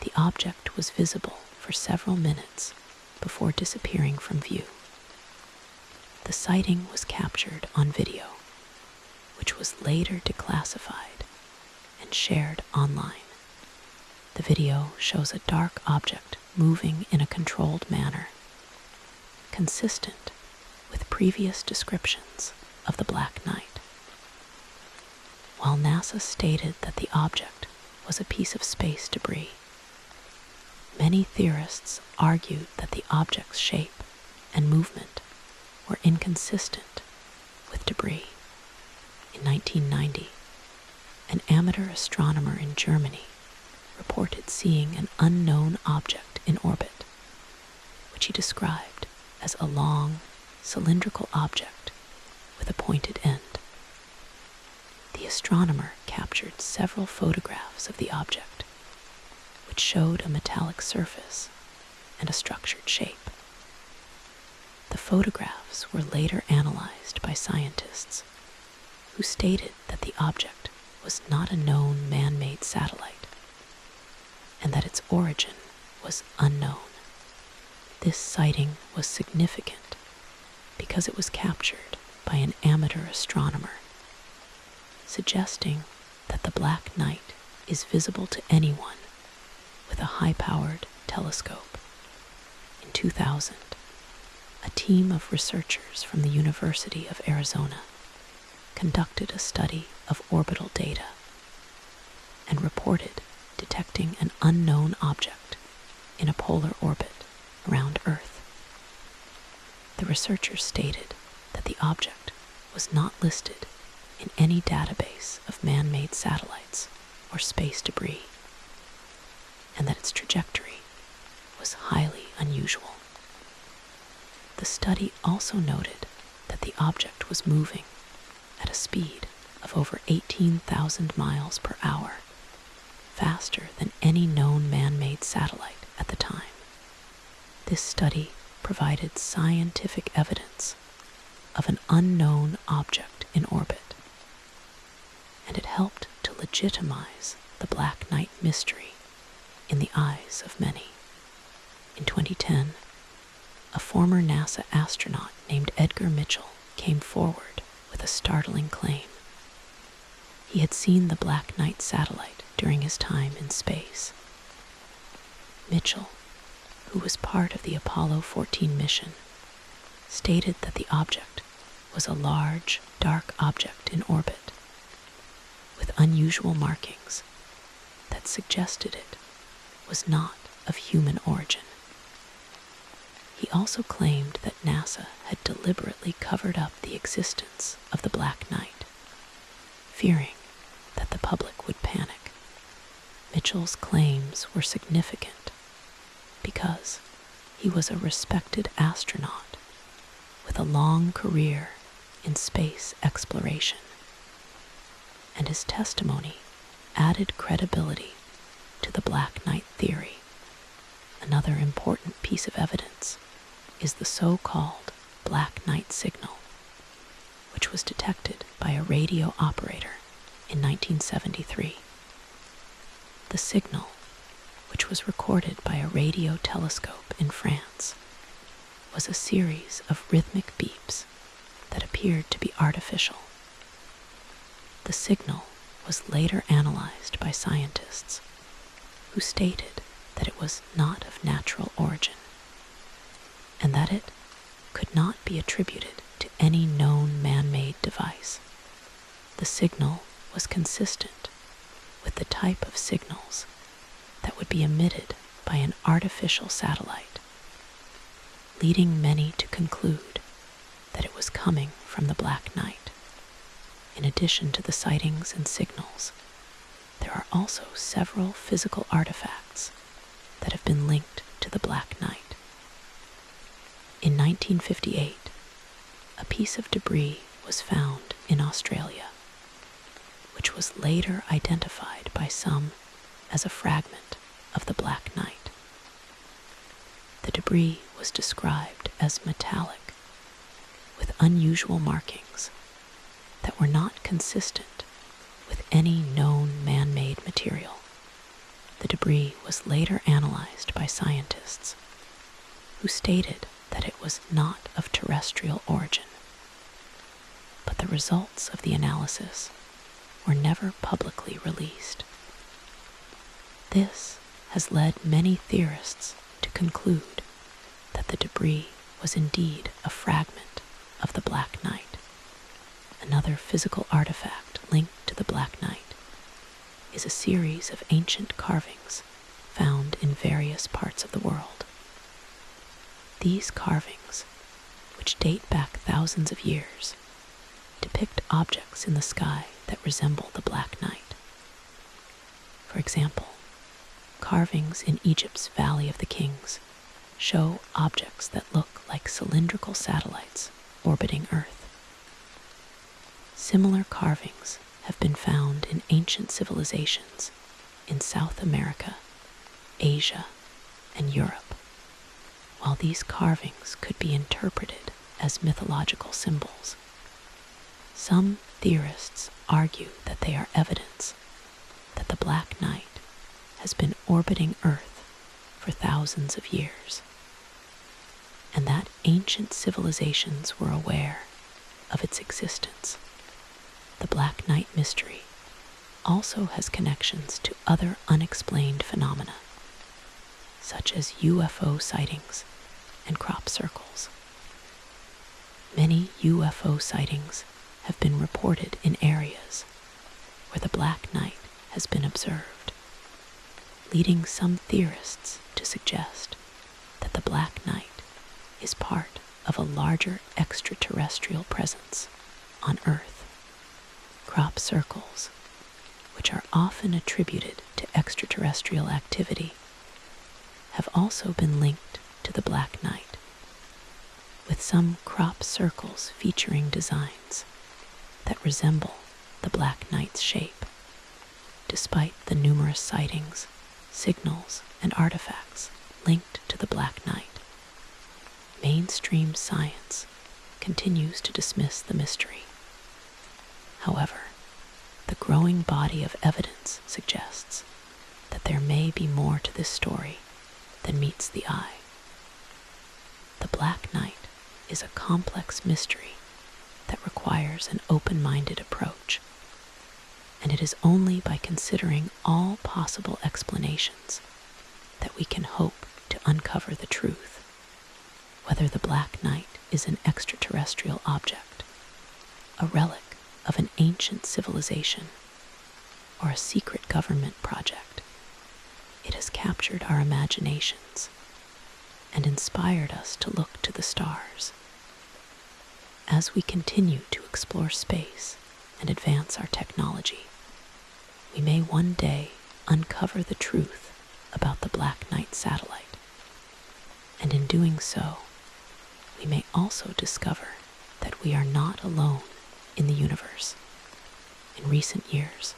The object was visible for several minutes before disappearing from view. The sighting was captured on video, which was later declassified and shared online. The video shows a dark object moving in a controlled manner, consistent with previous descriptions of the black night. While NASA stated that the object was a piece of space debris, many theorists argued that the object's shape and movement were inconsistent with debris. In 1990, an amateur astronomer in Germany reported seeing an unknown object in orbit, which he described as a long, cylindrical object with a pointed end. The astronomer captured several photographs of the object, which showed a metallic surface and a structured shape. The photographs were later analyzed by scientists, who stated that the object was not a known man-made satellite, its origin was unknown. This sighting was significant because it was captured by an amateur astronomer, suggesting that the black night is visible to anyone with a high-powered telescope. In 2000, a team of researchers from the University of Arizona conducted a study of orbital data and reported detecting an unknown object in a polar orbit around Earth. The researchers stated that the object was not listed in any database of man-made satellites or space debris, and that its trajectory was highly unusual. The study also noted that the object was moving at a speed of over 18,000 miles per hour, faster than any known man-made satellite at the time. This study provided scientific evidence of an unknown object in orbit, and it helped to legitimize the Black Knight mystery in the eyes of many. In 2010, a former NASA astronaut named Edgar Mitchell came forward with a startling claim. He had seen the Black Knight satellite during his time in space. Mitchell, who was part of the Apollo 14 mission, stated that the object was a large, dark object in orbit with unusual markings that suggested it was not of human origin. He also claimed that NASA had deliberately covered up the existence of the Black Knight, fearing that the public would panic. Mitchell's claims were significant because he was a respected astronaut with a long career in space exploration, and his testimony added credibility to the Black Knight theory. Another important piece of evidence is the so-called Black Knight signal, which was detected by a radio operator in 1973. The signal, which was recorded by a radio telescope in France, was a series of rhythmic beeps that appeared to be artificial. The signal was later analyzed by scientists, who stated that it was not of natural origin, and that it could not be attributed to any known man-made device. The signal was consistent with the type of signals that would be emitted by an artificial satellite, leading many to conclude that it was coming from the Black Knight. In addition to the sightings and signals, there are also several physical artifacts that have been linked to the Black Knight. In 1958, a piece of debris was found in Australia, which was later identified by some as a fragment of the Black Knight. The debris was described as metallic, with unusual markings that were not consistent with any known man-made material. The debris was later analyzed by scientists, who stated that it was not of terrestrial origin. But the results of the analysis were never publicly released. This has led many theorists to conclude that the debris was indeed a fragment of the Black Knight. Another physical artifact linked to the Black Knight is a series of ancient carvings found in various parts of the world. These carvings, which date back thousands of years, depict objects in the sky that resemble the Black Knight. For example, carvings in Egypt's Valley of the Kings show objects that look like cylindrical satellites orbiting Earth. Similar carvings have been found in ancient civilizations in South America, Asia, and Europe. While these carvings could be interpreted as mythological symbols, some theorists argue that they are evidence that the Black Knight has been orbiting Earth for thousands of years, and that ancient civilizations were aware of its existence. The Black Night mystery also has connections to other unexplained phenomena, such as UFO sightings and crop circles. Many UFO sightings have been reported in areas where the Black Night has been observed, leading some theorists to suggest that the Black Night is part of a larger extraterrestrial presence on Earth. Crop circles, which are often attributed to extraterrestrial activity, have also been linked to the Black Night, with some crop circles featuring designs that resemble the Black Night's shape, despite the numerous sightings, signals, and artifacts linked to the Black Night. Mainstream science continues to dismiss the mystery. However, the growing body of evidence suggests that there may be more to this story than meets the eye. The Black Night is a complex mystery that requires an open-minded approach, and it is only by considering all possible explanations that we can hope to uncover the truth. Whether the Black Night is an extraterrestrial object, a relic of an ancient civilization, or a secret government project, it has captured our imaginations and inspired us to look to the stars. As we continue to explore space and advance our technology, we may one day uncover the truth about the Black Night satellite, and in doing so, we may also discover that we are not alone in the universe. In recent years,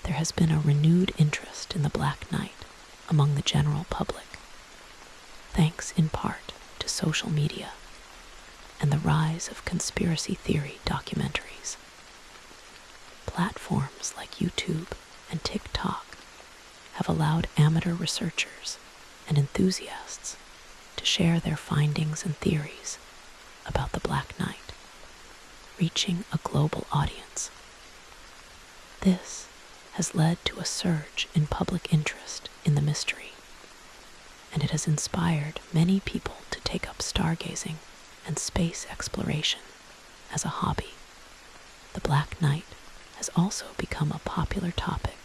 there has been a renewed interest in the Black Night among the general public, thanks in part to social media and the rise of conspiracy theory documentaries. Platforms like YouTube and TikTok have allowed amateur researchers and enthusiasts to share their findings and theories about the Black Night, reaching a global audience. This has led to a surge in public interest in the mystery, and it has inspired many people to take up stargazing and space exploration as a hobby. The Black Night has also become a popular topic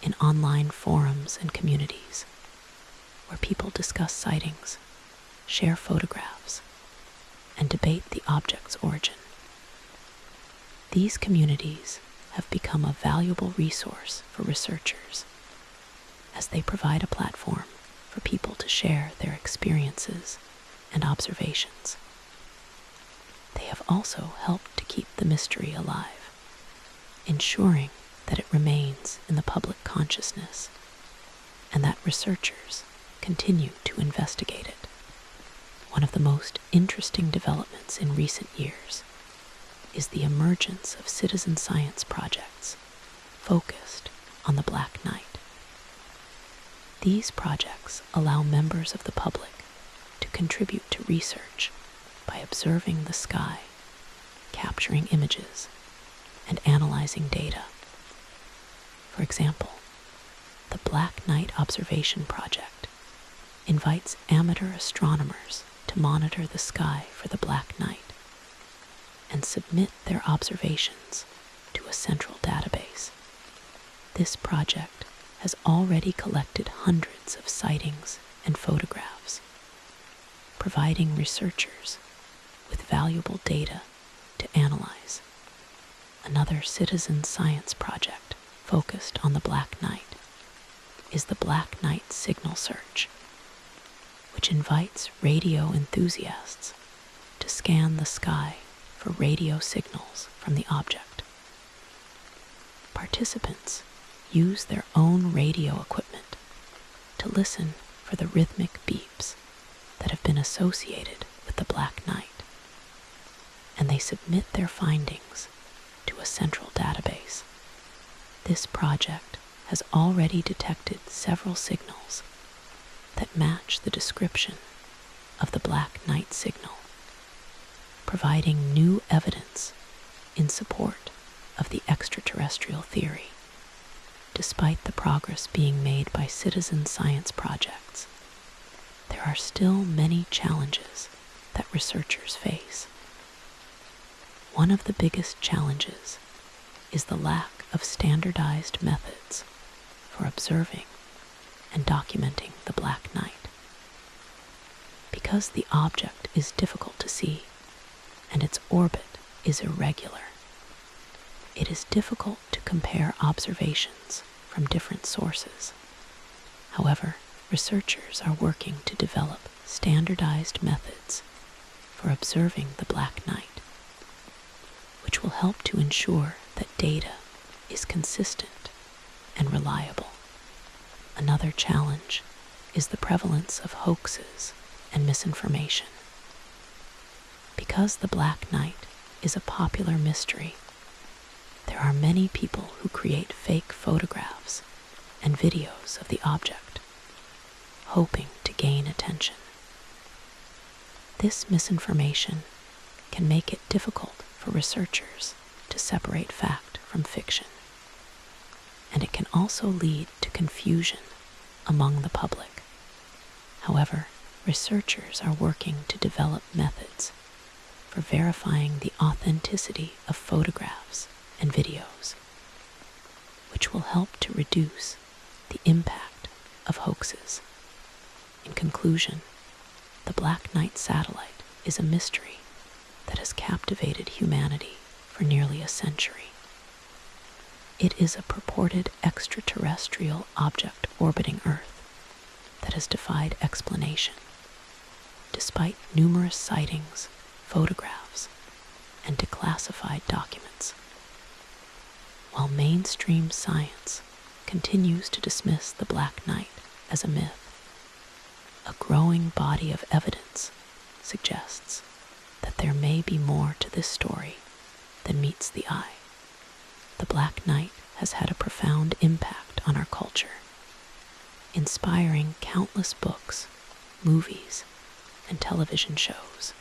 in online forums and communities, where people discuss sightings, share photographs, and debate the object's origin. These communities have become a valuable resource for researchers, as they provide a platform for people to share their experiences and observations. They have also helped to keep the mystery alive, ensuring that it remains in the public consciousness and that researchers continue to investigate it. One of the most interesting developments in recent years is the emergence of citizen science projects focused on the Black Night. These projects allow members of the public to contribute to research by observing the sky, capturing images, and analyzing data. For example, the Black Night Observation Project invites amateur astronomers to monitor the sky for the Black Night and submit their observations to a central database. This project has already collected hundreds of sightings and photographs, providing researchers with valuable data to analyze. Another citizen science project focused on the Black Night is the Black Night Signal Search, which invites radio enthusiasts to scan the sky for radio signals from the object. Participants use their own radio equipment to listen for the rhythmic beeps that have been associated with the Black Night, and they submit their findings to a central database. This project has already detected several signals that match the description of the Black Knight signal, providing new evidence in support of the extraterrestrial theory. Despite the progress being made by citizen science projects, there are still many challenges that researchers face. One of the biggest challenges is the lack of standardized methods for observing and documenting the Black Knight. Because the object is difficult to see and its orbit is irregular, it is difficult to compare observations from different sources. However, researchers are working to develop standardized methods for observing the Black Knight, which will help to ensure that data is consistent and reliable. Another challenge is the prevalence of hoaxes and misinformation. Because the Black Knight is a popular mystery, there are many people who create fake photographs and videos of the object, hoping to gain attention. This misinformation can make it difficult for researchers to separate fact from fiction, and it can also lead to confusion among the public. However, researchers are working to develop methods for verifying the authenticity of photographs and videos, which will help to reduce the impact of hoaxes. In conclusion, the Black Knight satellite is a mystery that has captivated humanity for nearly a century. It is a purported extraterrestrial object orbiting Earth that has defied explanation, despite numerous sightings, photographs, and declassified documents. While mainstream science continues to dismiss the Black Knight as a myth, a growing body of evidence suggests that there may be more to this story than meets the eye. The Black Knight has had a profound impact on our culture, inspiring countless books, movies, and television shows,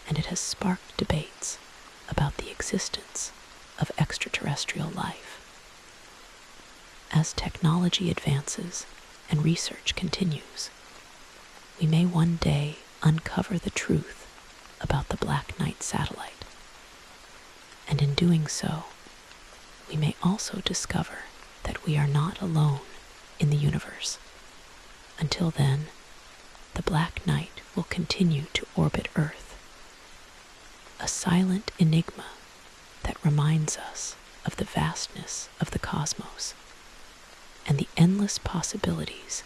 and it has sparked debates about the existence of extraterrestrial life. As technology advances and research continues, we may one day uncover the truth about the Black Knight satellite, and in doing so, we may also discover that we are not alone in the universe. Until then, the Black Knight will continue to orbit Earth, a silent enigma that reminds us of the vastness of the cosmos and the endless possibilities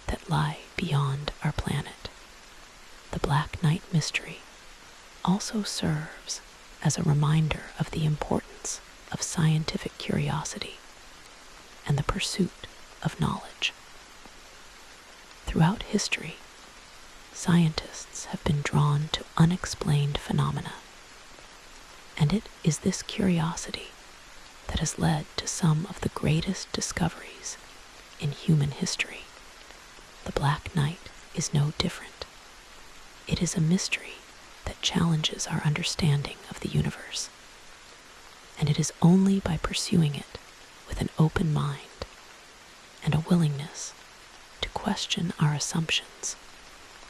that lie beyond our planet. The Black Knight mystery also serves as a reminder of the importance of scientific curiosity and the pursuit of knowledge. Throughout history, scientists have been drawn to unexplained phenomena, and it is this curiosity that has led to some of the greatest discoveries in human history. The Black Knight is no different. It is a mystery that challenges our understanding of the universe, and it is only by pursuing it with an open mind and a willingness to question our assumptions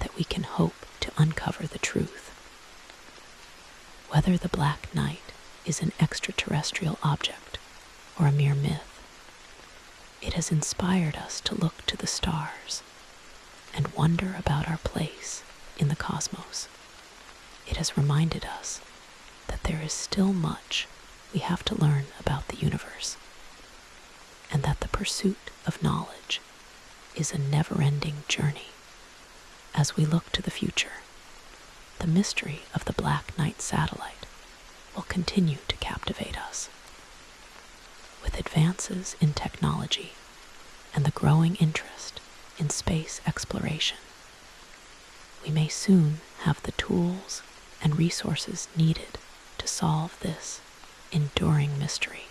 that we can hope to uncover the truth. Whether the Black Knight is an extraterrestrial object or a mere myth, it has inspired us to look to the stars and wonder about our place in the cosmos. It has reminded us that there is still much we have to learn about the universe, and that the pursuit of knowledge is a never-ending journey. As we look to the future, the mystery of the Black Knight satellite will continue to captivate us. With advances in technology and the growing interest in space exploration, we may soon have the tools and resources needed to solve this enduring mystery.